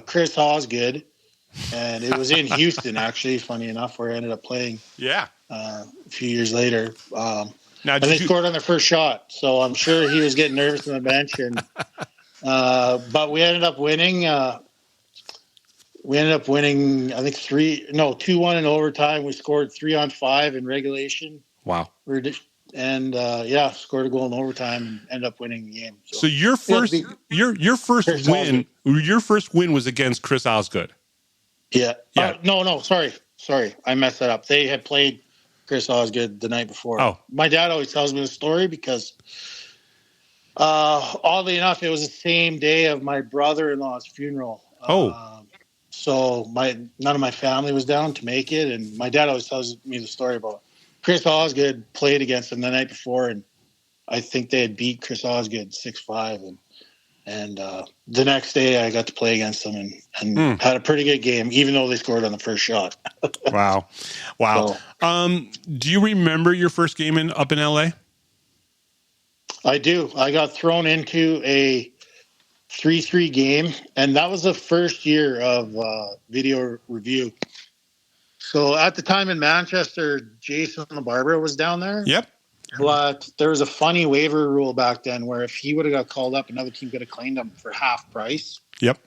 Chris Osgood. And it was in Houston, actually, funny enough, where I ended up playing. Yeah. A few years later. And they scored on their first shot. So I'm sure he was getting nervous on the bench. And but we ended up winning. I think 2-1 in overtime. We scored 3-on-5 in regulation. Wow. And scored a goal in overtime and ended up winning the game. So your first win was against Chris Osgood. Yeah. Sorry. I messed that up. They had played Chris Osgood the night before. Oh. My dad always tells me the story because oddly enough, it was the same day of my brother-in-law's funeral. So none of my family was down to make it, and my dad always tells me the story about Chris Osgood played against him the night before, and I think they had beat Chris Osgood 6-5, and the next day I got to play against them and had a pretty good game, even though they scored on the first shot. Wow. So, do you remember your first game up in LA? I do. I got thrown into a 3-3 game, and that was the first year of video review. So at the time in Manchester, Jason LaBarbera was down there. Yep. But there was a funny waiver rule back then where if he would have got called up, another team could have claimed him for half price. Yep.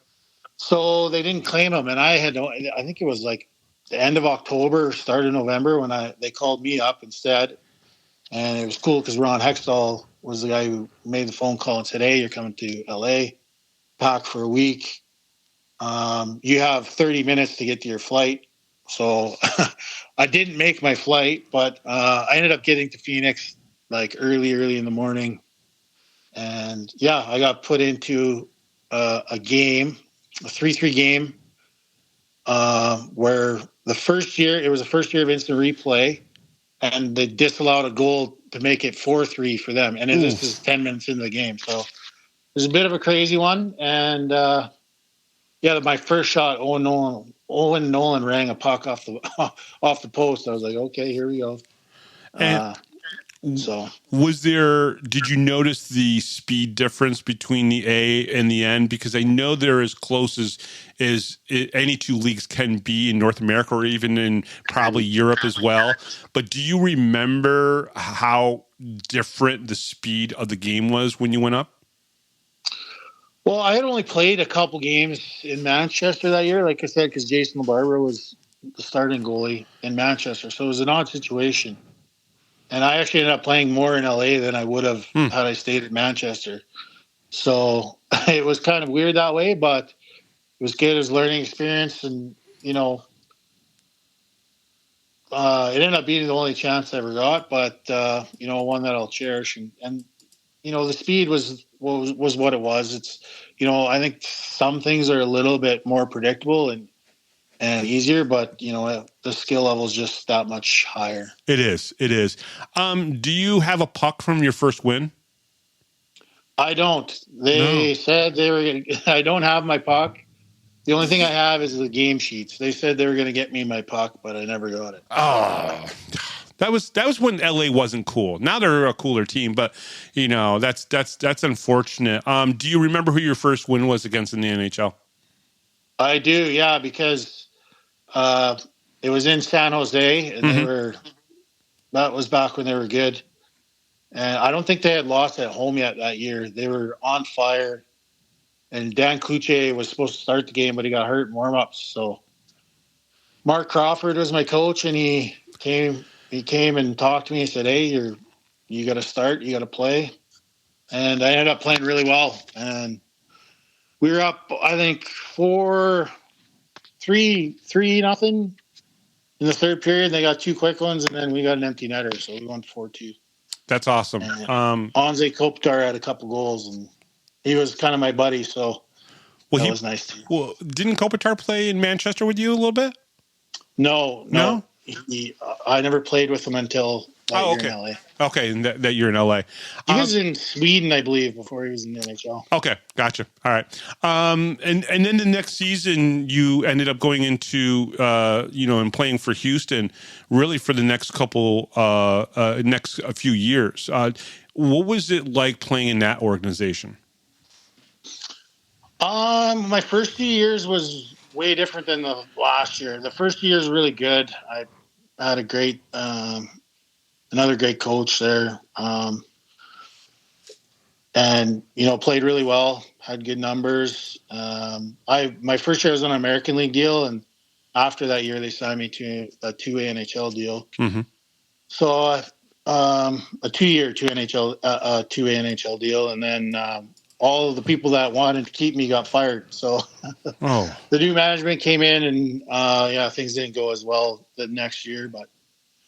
So they didn't claim him, and I think it was like the end of October, start of November when they called me up instead. And it was cool because Ron Hextall was the guy who made the phone call and said, hey, you're coming to LA, pack for a week. You have 30 minutes to get to your flight. So I didn't make my flight, but I ended up getting to Phoenix like early in the morning. And I got put into a game, a 3-3 game, where it was the first year of instant replay, and they disallowed a goal to make it 4-3 for them. And this is 10 minutes into the game. So it was a bit of a crazy one. And my first shot, Owen Nolan rang a puck off the post. I was like, okay, here we go. Did you notice the speed difference between the A and the N? Because I know they're as close as any two leagues can be in North America, or even in probably Europe as well. But do you remember how different the speed of the game was when you went up? Well, I had only played a couple games in Manchester that year, like I said, because Jason LaBarbera was the starting goalie in Manchester. So it was an odd situation. And I actually ended up playing more in LA than I would have had I stayed in Manchester. So it was kind of weird that way, but it was good. It was a learning experience. And, it ended up being the only chance I ever got, but, one that I'll cherish. And the speed was what it was. It's, I think some things are a little bit more predictable and easier, but the skill level is just that much higher. It is. Do you have a puck from your first win? I don't. They said they were going to, I don't have my puck. The only thing I have is the game sheets. They said they were going to get me my puck, but I never got it. Oh, that was when LA wasn't cool. Now they're a cooler team, but that's unfortunate. Do you remember who your first win was against in the NHL? I do, yeah, because it was in San Jose, and That was back when they were good. And I don't think they had lost at home yet that year. They were on fire. And Dan Kluche was supposed to start the game, but he got hurt in warm-ups. So Mark Crawford was my coach, and he came and talked to me. He said, hey, you got to start. You got to play. And I ended up playing really well. And we were up, I think, 3-0 in the third period. They got 2 quick ones, and then we got an empty netter. So we won 4-2. That's awesome. Anze Kopitar had a couple goals, and he was kind of my buddy, so that was nice too. Well, didn't Kopitar play in Manchester with you a little bit? No. I never played with him until that year in LA. Okay, and that year in LA. He was in Sweden, I believe, before he was in the NHL. Okay, gotcha. All right. And then the next season, you ended up going into, and playing for Houston, really for the next few years. What was it like playing in that organization? My first few years was way different than the last year. The first year was really good. I had a great, another great coach there. And, played really well, had good numbers. My first year I was on an American League deal, and after that year they signed me to a 2A NHL deal. Mm-hmm. So a 2-year 2A NHL deal, and then all of the people that wanted to keep me got fired. So the new management came in, and things didn't go as well the next year. But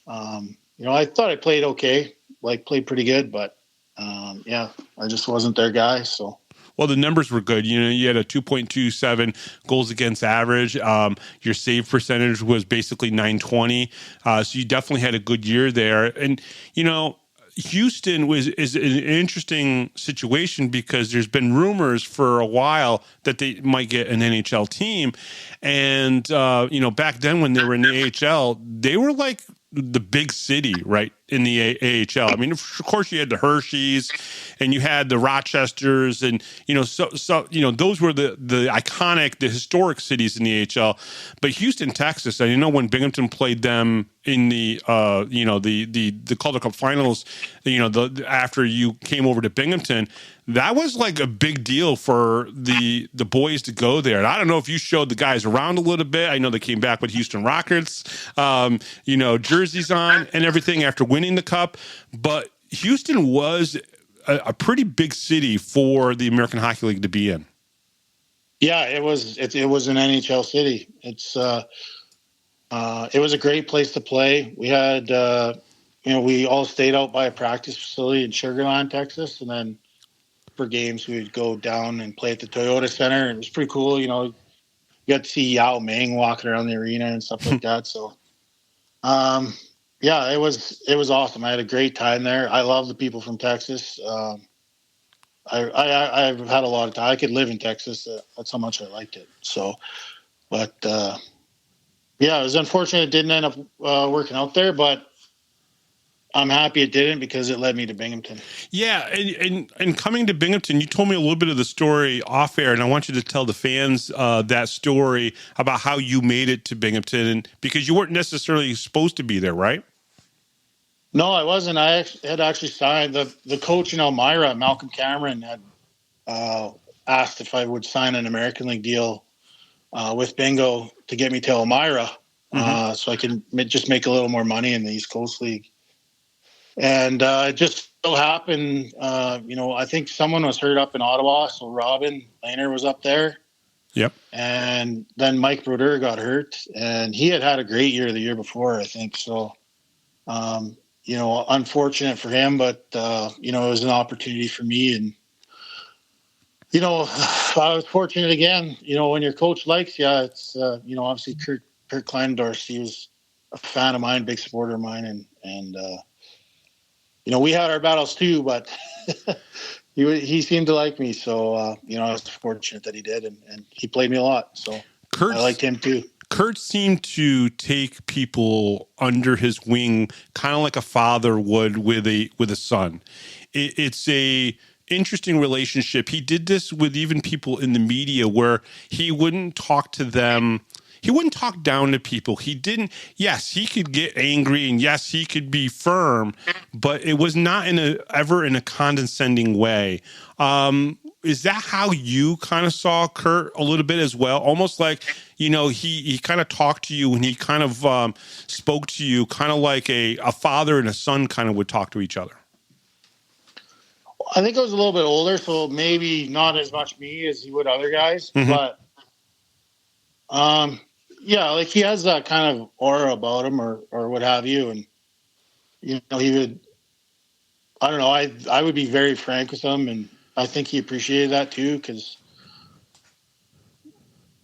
I thought I played okay, played pretty good, but I just wasn't their guy. So. Well, the numbers were good. You had a 2.27 goals against average. Your save percentage was basically .920. So you definitely had a good year there. And, Houston is an interesting situation because there's been rumors for a while that they might get an NHL team. And, back then when they were in the AHL, they were like the big city, right, in the AHL. I mean, of course, you had the Hershey's and you had the Rochesters, and those were the iconic, the historic cities in the AHL. But Houston, Texas, and when Binghamton played them in the Calder Cup finals, after you came over to Binghamton, that was like a big deal for the boys to go there. And I don't know if you showed the guys around a little bit. I know they came back with Houston Rockets, jerseys on and everything after winning the cup. But Houston was a pretty big city for the American Hockey League to be in. Yeah, it was an NHL city. It was a great place to play. We had, we all stayed out by a practice facility in Sugar Land, Texas, and then for games we would go down and play at the Toyota Center. It was pretty cool. You got to see Yao Ming walking around the arena and stuff like that. So, it was awesome. I had a great time there. I love the people from Texas. I've had a lot of time. I could live in Texas. That's how much I liked it. So, but it was unfortunate it didn't end up working out there, but I'm happy it didn't because it led me to Binghamton. Yeah, and coming to Binghamton, you told me a little bit of the story off air, and I want you to tell the fans that story about how you made it to Binghamton, and because you weren't necessarily supposed to be there, right? No, I wasn't. I had actually signed the coach in Elmira, Malcolm Cameron, had asked if I would sign an American League deal with Bingo to get me to Elmira, so I can just make a little more money in the East Coast League. And it just so happened, I think someone was hurt up in Ottawa, so Robin Lehner was up there. Yep. And then Mike Brodeur got hurt, and he had a great year the year before, I think. So, unfortunate for him, but, it was an opportunity for me. And, I was fortunate again. When your coach likes you, it's, obviously Kurt Kleinendorf, he was a fan of mine, big supporter of mine, and we had our battles too, but he seemed to like me. So, I was fortunate that he did, and he played me a lot. So I liked him too. Kurt seemed to take people under his wing, kind of like a father would with a son. It's a interesting relationship. He did this with even people in the media where he wouldn't talk to them. he wouldn't talk down to people. He didn't. Yes, he could get angry, and yes, he could be firm, but it was not ever in a condescending way. Is that how you kind of saw Kurt a little bit as well? Almost like, he kind of talked to you and he kind of spoke to you kind of like a father and a son kind of would talk to each other. I think I was a little bit older, so maybe not as much me as he would other guys. Mm-hmm. But, like he has that kind of aura about him or what have you. And, he would, I don't know, I would be very frank with him, and I think he appreciated that too, because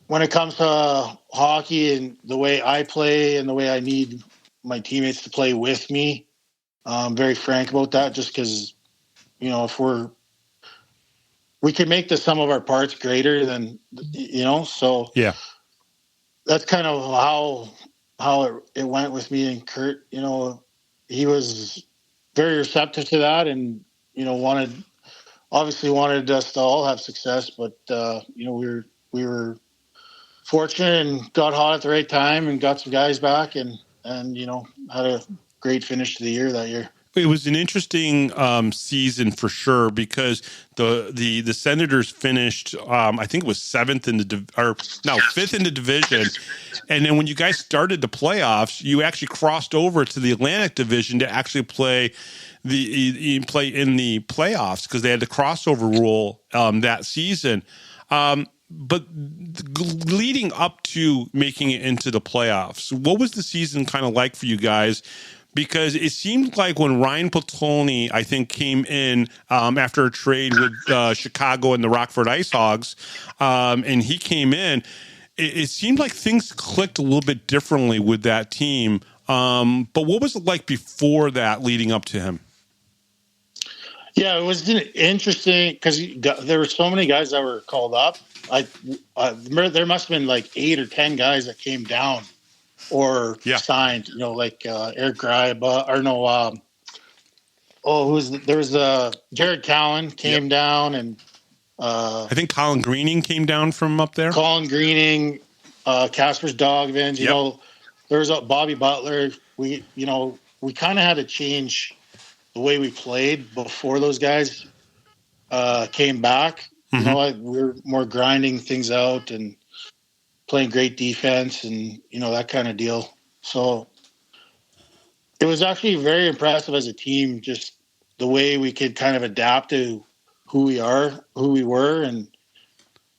when it comes to hockey and the way I play and the way I need my teammates to play with me, I'm very frank about that, just because, if we can make the sum of our parts greater than, so yeah, that's kind of how it went with me and Kurt. He was very receptive to that, and, wanted us to all have success, but we were fortunate and got hot at the right time and got some guys back and had a great finish to the year that year. It was an interesting season for sure, because the Senators finished I think it was fifth in the division, and then when you guys started the playoffs, you actually crossed over to the Atlantic Division to actually play in the playoffs, because they had the crossover rule that season. But leading up to making it into the playoffs, what was the season kind of like for you guys? Because it seemed like when Ryan Petroni, I think, came in after a trade with Chicago and the Rockford Ice Hogs, and he came in, it seemed like things clicked a little bit differently with that team. But what was it like before that, leading up to him? Yeah, it was interesting because there were so many guys that were called up. There must have been like 8 or 10 guys that came down or signed, like Eric Gribe, there was Jared Cowan came down, and I think Colin Greening came down from up there. Colin Greening, Kasper's Dogvins, there was Bobby Butler. We kind of had to change the way we played before those guys came back. Mm-hmm. We were more grinding things out and playing great defense and, that kind of deal. So it was actually very impressive as a team, just the way we could kind of adapt to who we were, and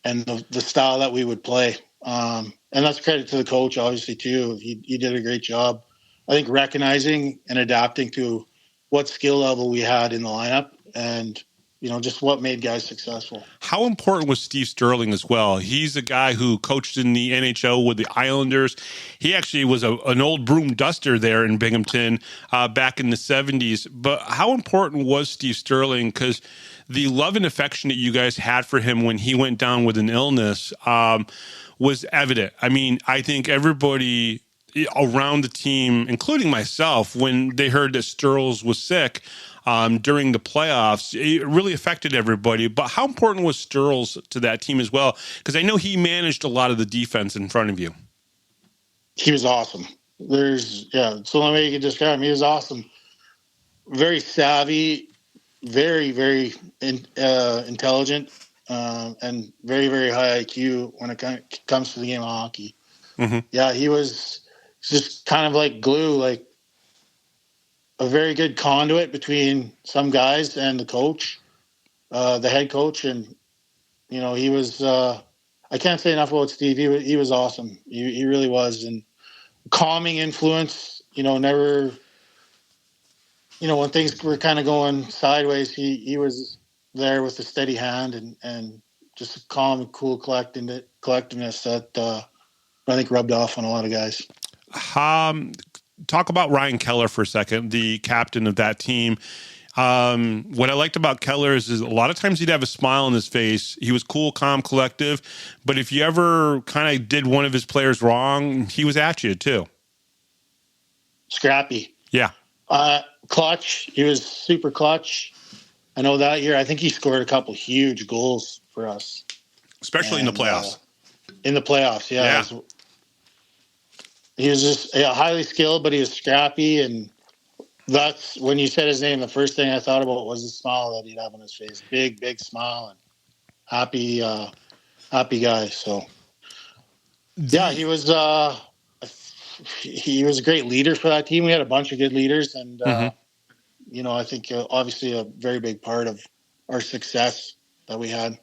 the style that we would play. And that's credit to the coach, obviously, too. He did a great job, I think, recognizing and adapting to what skill level we had in the lineup and, just what made guys successful. How important was Steve Sterling as well? He's a guy who coached in the NHL with the Islanders. He actually was an old broom duster there in Binghamton back in the 70s. But how important was Steve Sterling? Because the love and affection that you guys had for him when he went down with an illness was evident. I mean, I think everybody around the team, including myself, when they heard that Sturles was sick during the playoffs, it really affected everybody. But how important was Sturles to that team as well? Because I know he managed a lot of the defense in front of you. He was awesome. It's the only way you can describe him. He was awesome. Very savvy, very, very intelligent, and very, very high IQ when it comes to the game of hockey. Mm-hmm. Yeah, he was just kind of like glue, like a very good conduit between some guys and the coach, the head coach. And, he was, I can't say enough about Steve. He was awesome. He really was. And calming influence, never, when things were kind of going sideways, he was there with a steady hand and just a calm and cool collectiveness that I think rubbed off on a lot of guys. Talk about Ryan Keller for a second, the captain of that team. What I liked about Keller is a lot of times he'd have a smile on his face. He was cool, calm, collective. But if you ever kind of did one of his players wrong, he was at you too. Scrappy. Yeah. Clutch. He was super clutch. I know that year, I think he scored a couple huge goals for us. Especially in the playoffs. In the playoffs, yeah. he was just highly skilled, but he was scrappy. And that's when you said his name, the first thing I thought about was the smile that he'd have on his face. Big, big smile and happy guy. So yeah, he was a great leader for that team. We had a bunch of good leaders, and I think obviously a very big part of our success that we had.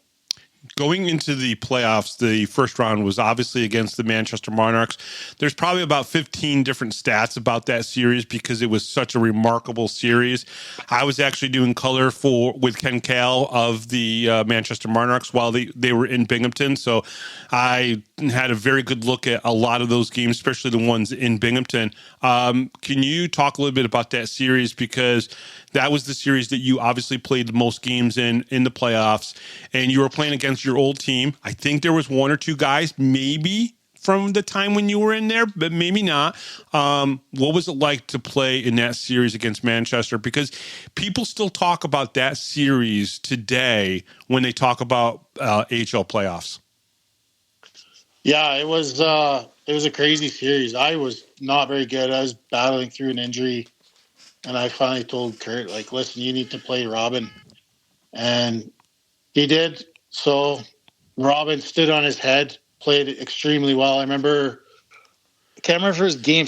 Going into the playoffs, the first round was obviously against the Manchester Monarchs. There's probably about 15 different stats about that series because it was such a remarkable series. I was actually doing color with Ken Kale of the Manchester Monarchs while they were in Binghamton. So I had a very good look at a lot of those games, especially the ones in Binghamton. Can you talk a little bit about that series? Because that was the series that you obviously played the most games in the playoffs, and you were playing against your old team. I think there was one or two guys maybe from the time when you were in there, but maybe not. What was it like to play in that series against Manchester? Because people still talk about that series today when they talk about AHL playoffs. Yeah, it was a crazy series. I was not very good. I was battling through an injury. And I finally told Kurt, like, listen, you need to play Robin. And he did. So Robin stood on his head, played extremely well. I can't remember if it was game.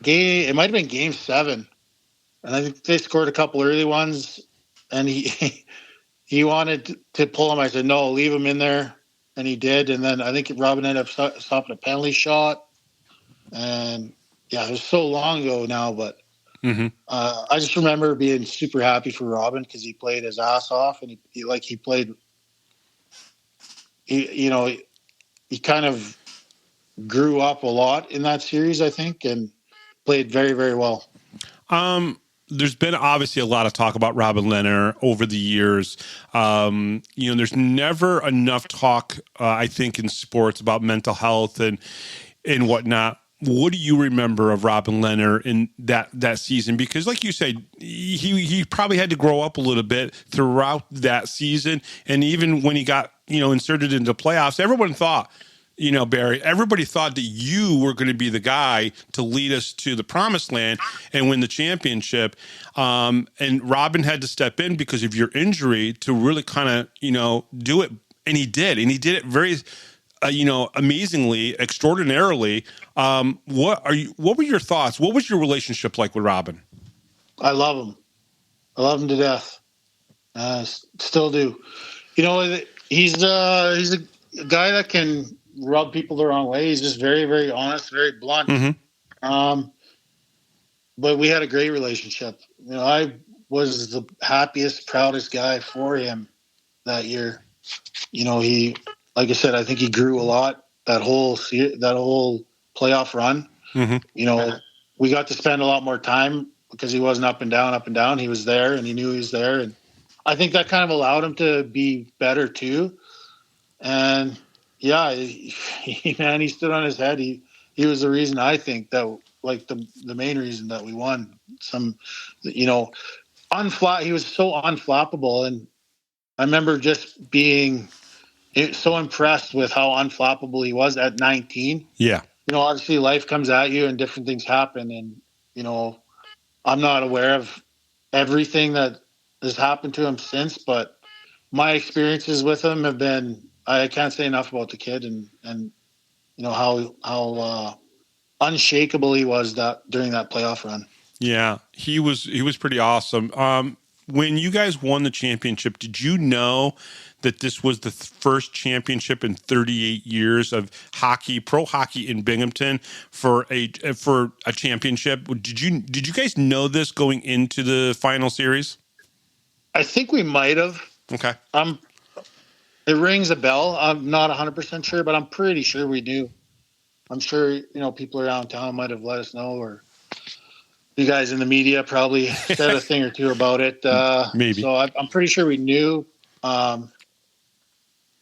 It might have been game 7. And I think they scored a couple early ones. And he wanted to pull him. I said, no, leave him in there. And he did. And then I think Robin ended up stopping a penalty shot. And yeah, it was so long ago now, but I just remember being super happy for Robin because he played his ass off, and he played. He kind of grew up a lot in that series, I think, and played very, very well. There's been obviously a lot of talk about Robin Lehner over the years. There's never enough talk, I think, in sports about mental health and whatnot. What do you remember of Robin Lehner in that season? Because like you said, he probably had to grow up a little bit throughout that season. And even when he got, inserted into playoffs, everyone thought, Barry, everybody thought that you were going to be the guy to lead us to the promised land and win the championship. And Robin had to step in because of your injury to really kind of, do it. And he did. And he did it very amazingly, extraordinarily. What were your thoughts? What was your relationship like with Robin? I love him. I love him to death. Still do. He's a guy that can rub people the wrong way. He's just very, very honest, very blunt. But we had a great relationship. I was the happiest, proudest guy for him that year. He, like I said, I think he grew a lot that whole playoff run. We got to spend a lot more time because he wasn't up and down. He was there, and he knew he was there, and I think that kind of allowed him to be better too. And yeah, he stood on his head. He was the reason, I think, that the main reason that we won. He was so unflappable, and I remember just being so impressed with how unflappable he was at 19. Yeah. Obviously life comes at you and different things happen. And, I'm not aware of everything that has happened to him since, but my experiences with him have been, I can't say enough about the kid and how unshakable he was during that playoff run. Yeah, he was pretty awesome. When you guys won the championship, did you know that this was the first championship in 38 years of hockey, pro hockey in Binghamton for a championship? Did you guys know this going into the final series? I think we might have. Okay. It rings a bell. I'm not 100% sure, but I'm pretty sure we do. I'm sure, people around town might have let us know, or you guys in the media probably said a thing or two about it. Maybe. So I'm pretty sure we knew.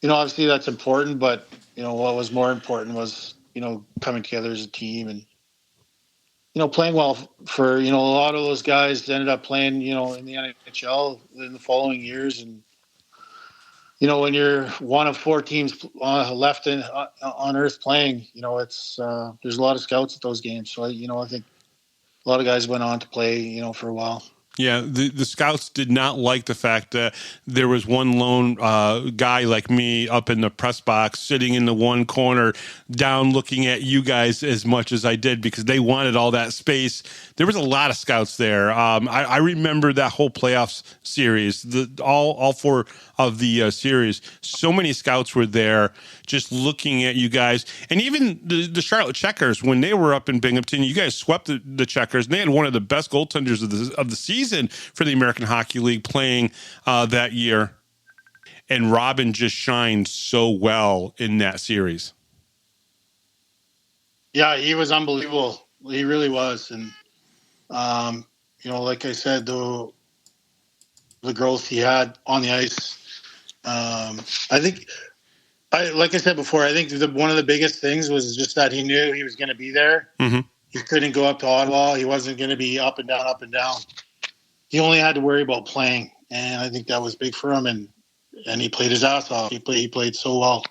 Obviously that's important, but, what was more important was, coming together as a team and, playing well for, a lot of those guys ended up playing, in the NHL in the following years. And, when you're one of 4 teams left on earth playing, it's there's a lot of scouts at those games. So, I think a lot of guys went on to play, for a while. Yeah, the scouts did not like the fact that there was one lone guy like me up in the press box sitting in the one corner down looking at you guys as much as I did because they wanted all that space. There was a lot of scouts there. I remember that whole playoffs series, all 4 of the series. So many scouts were there just looking at you guys. And even the Charlotte Checkers, when they were up in Binghamton, you guys swept the Checkers. And they had one of the best goaltenders of the season for the American Hockey League playing that year. And Robin just shined so well in that series. Yeah, he was unbelievable. He really was. And, like I said, the growth he had on the ice, I think, like I said before, I think one of the biggest things was just that he knew he was going to be there. Mm-hmm. He couldn't go up to Ottawa. He wasn't going to be up and down, up and down. He only had to worry about playing, and I think that was big for him. And he played his ass off. He played so well.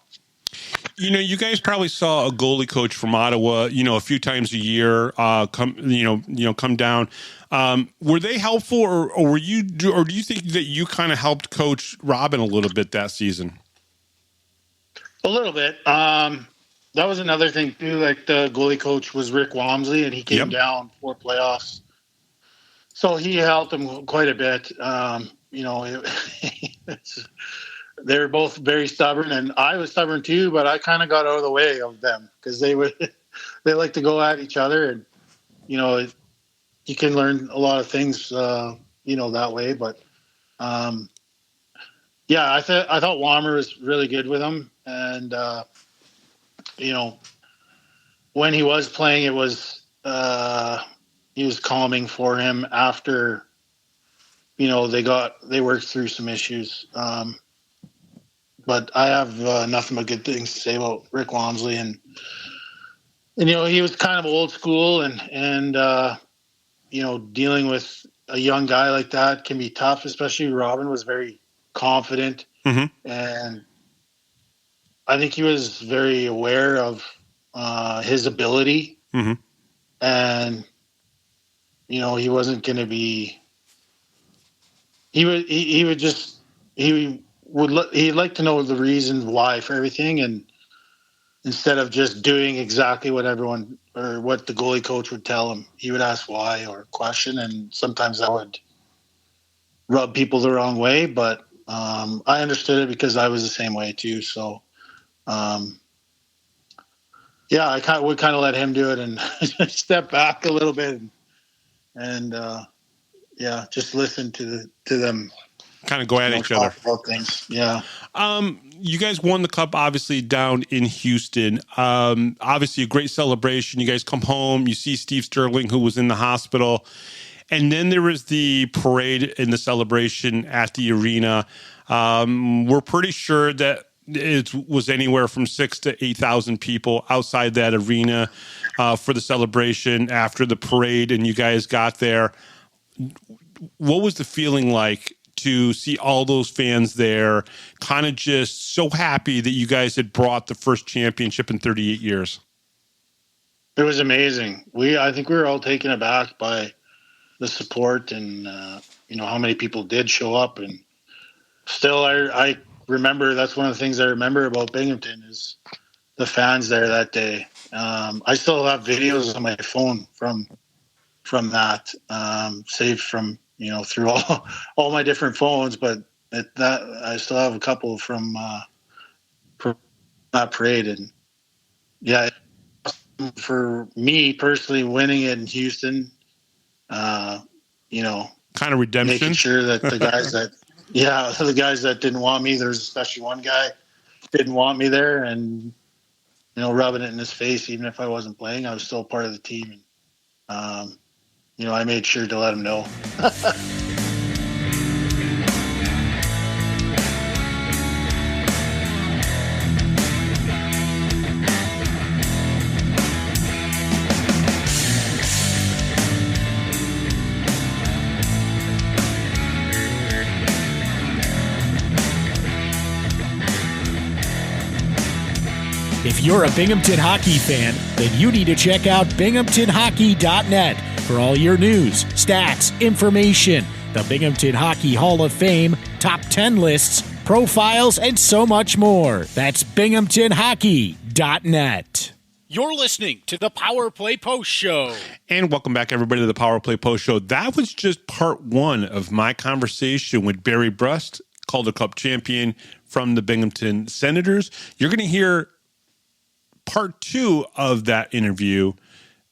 You guys probably saw a goalie coach from Ottawa, a few times a year come down. Were they helpful, or were you, or do you think that you kind of helped coach Robin a little bit that season? A little bit. That was another thing too. Like the goalie coach was Rick Wamsley, and he came down for playoffs, so he helped him quite a bit. They were both very stubborn, and I was stubborn too. But I kind of got out of the way of them because they like to go at each other, and you can learn a lot of things, that way. But I thought Wammer was really good with him, and when he was playing, it was he was calming for him after they worked through some issues. But I have nothing but good things to say about Rick Wamsley, and he was kind of old school, and dealing with a young guy like that can be tough, especially Robin was very confident, and I think he was very aware of his ability, and he wasn't going to be. He'd like to know the reason why for everything, and instead of just doing exactly what everyone or what the goalie coach would tell him, he would ask why or question, and sometimes that would rub people the wrong way. But I understood it because I was the same way too. So, I would kind of let him do it and step back a little bit, and just listen to them. Kind of go at each other. Things. Yeah. You guys won the cup, obviously, down in Houston. Obviously, a great celebration. You guys come home. You see Steve Sterling, who was in the hospital. And then there was the parade and the celebration at the arena. We're pretty sure that it was anywhere from 6,000 to 8,000 people outside that arena for the celebration after the parade, and you guys got there. What was the feeling like to see all those fans there, kind of just so happy that you guys had brought the first championship in 38 years? It was amazing. I think we were all taken aback by the support and, how many people did show up. And still, I remember, that's one of the things I remember about Binghamton is the fans there that day. I still have videos on my phone from that, saved from, through all my different phones, but I still have a couple from that parade. And for me personally, winning it in Houston, kind of redemption, making sure that the guys that didn't want me, there's especially one guy didn't want me there, and rubbing it in his face, even if I wasn't playing, I was still part of the team. And I made sure to let him know. If you're a Binghamton hockey fan, then you need to check out binghamtonhockey.net for all your news, stats, information, the Binghamton Hockey Hall of Fame, top 10 lists, profiles, and so much more. That's binghamtonhockey.net. You're listening to the Power Play Post Show. And welcome back, everybody, to the Power Play Post Show. That was just part one of my conversation with Barry Brust, Calder Cup champion from the Binghamton Senators. You're going to hear part two of that interview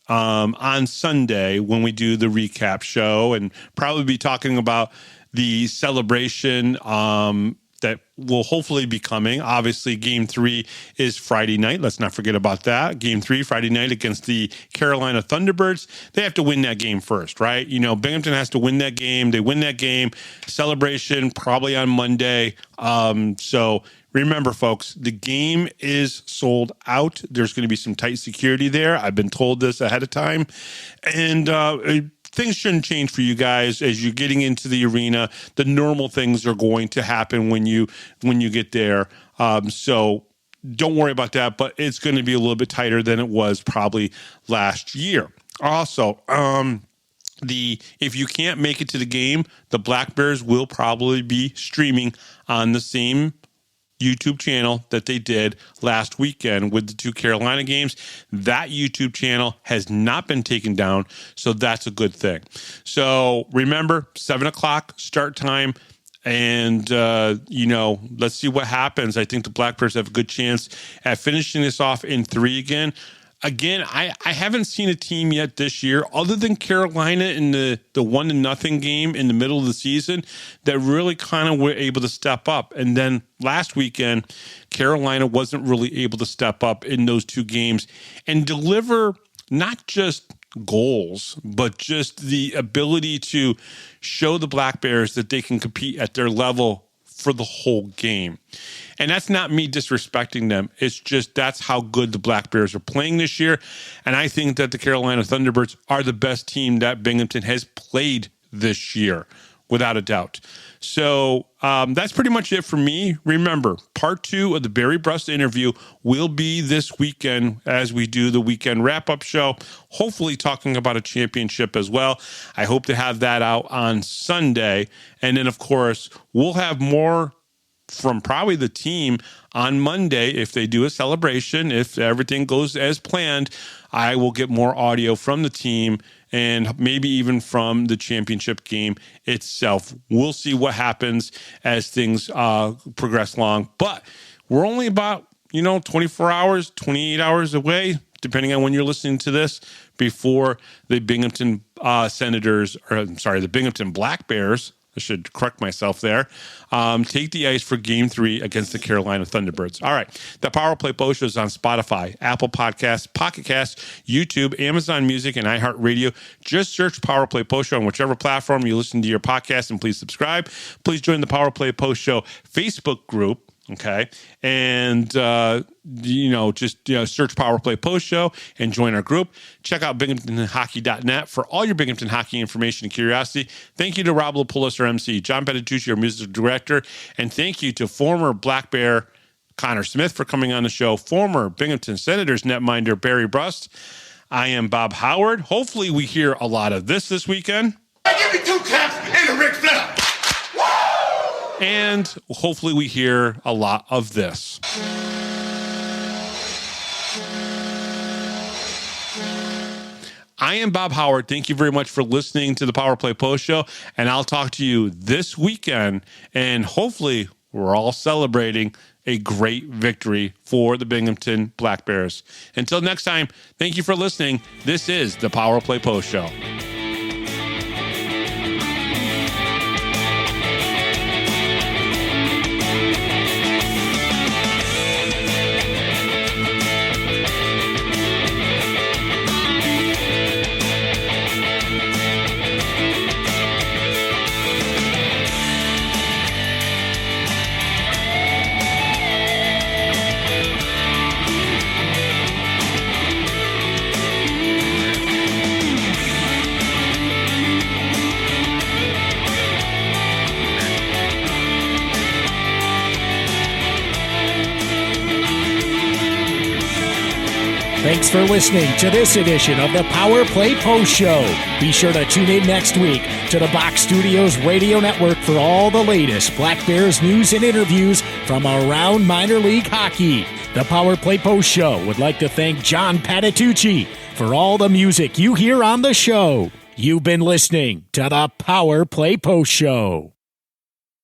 on Sunday when we do the recap show, and probably be talking about the celebration that will hopefully be coming. Obviously, Game 3 is Friday night. Let's not forget about that. Game 3, Friday night against the Carolina Thunderbirds. They have to win that game first, right? You know, Binghamton has to win that game. They win that game. Celebration probably on Monday. So remember, folks, the game is sold out. There's going to be some tight security there. I've been told this ahead of time. And things shouldn't change for you guys as you're getting into the arena. The normal things are going to happen when you get there. So don't worry about that, but it's going to be a little bit tighter than it was probably last year. Also, if you can't make it to the game, the Black Bears will probably be streaming on the same YouTube channel that they did last weekend with the two Carolina games. That YouTube channel has not been taken down, so that's a good thing. So remember, 7 o'clock start time, and let's see what happens. I think the Black Bears have a good chance at finishing this off in 3 again. Again, I haven't seen a team yet this year, other than Carolina in the 1-0 game in the middle of the season, that really kind of were able to step up. And then last weekend, Carolina wasn't really able to step up in those 2 games and deliver not just goals, but just the ability to show the Black Bears that they can compete at their level for the whole game. And that's not me disrespecting them. It's just that's how good the Black Bears are playing this year. And I think that the Carolina Thunderbirds are the best team that Binghamton has played this year, without a doubt. So that's pretty much it for me. Remember, part 2 of the Barry Brust interview will be this weekend as we do the weekend wrap-up show, hopefully talking about a championship as well. I hope to have that out on Sunday. And then, of course, we'll have more from probably the team on Monday. If they do a celebration, if everything goes as planned, I will get more audio from the team and maybe even from the championship game itself. We'll see what happens as things progress along. But we're only about 24 hours, 28 hours away, depending on when you're listening to this, before the Binghamton the Binghamton Black Bears, I should correct myself there, take the ice for Game 3 against the Carolina Thunderbirds. All right. The Power Play Post Show is on Spotify, Apple Podcasts, Pocket Casts, YouTube, Amazon Music, and iHeartRadio. Just search Power Play Post Show on whichever platform you listen to your podcast, and please subscribe. Please join the Power Play Post Show Facebook group. Okay. And, search Power Play Post Show and join our group. Check out binghamtonhockey.net for all your Binghamton hockey information and curiosity. Thank you to Rob Lapoulos, our MC, John Petitucci, our music director, and thank you to former Black Bear Connor Smith for coming on the show, former Binghamton Senators netminder Barry Brust. I am Bob Howard. Hopefully we hear a lot of this weekend. Give me 2 taps and a Ric Flair. And hopefully we hear a lot of this. I am Bob Howard. Thank you very much for listening to the Power Play Post Show. And I'll talk to you this weekend. And hopefully we're all celebrating a great victory for the Binghamton Black Bears. Until next time, thank you for listening. This is the Power Play Post Show. Thanks for listening to this edition of the Power Play Post Show. Be sure to tune in next week to the Box Studios Radio Network for all the latest Black Bears news and interviews from around minor league hockey. The Power Play Post Show would like to thank John Patitucci for all the music you hear on the show. You've been listening to the Power Play Post Show.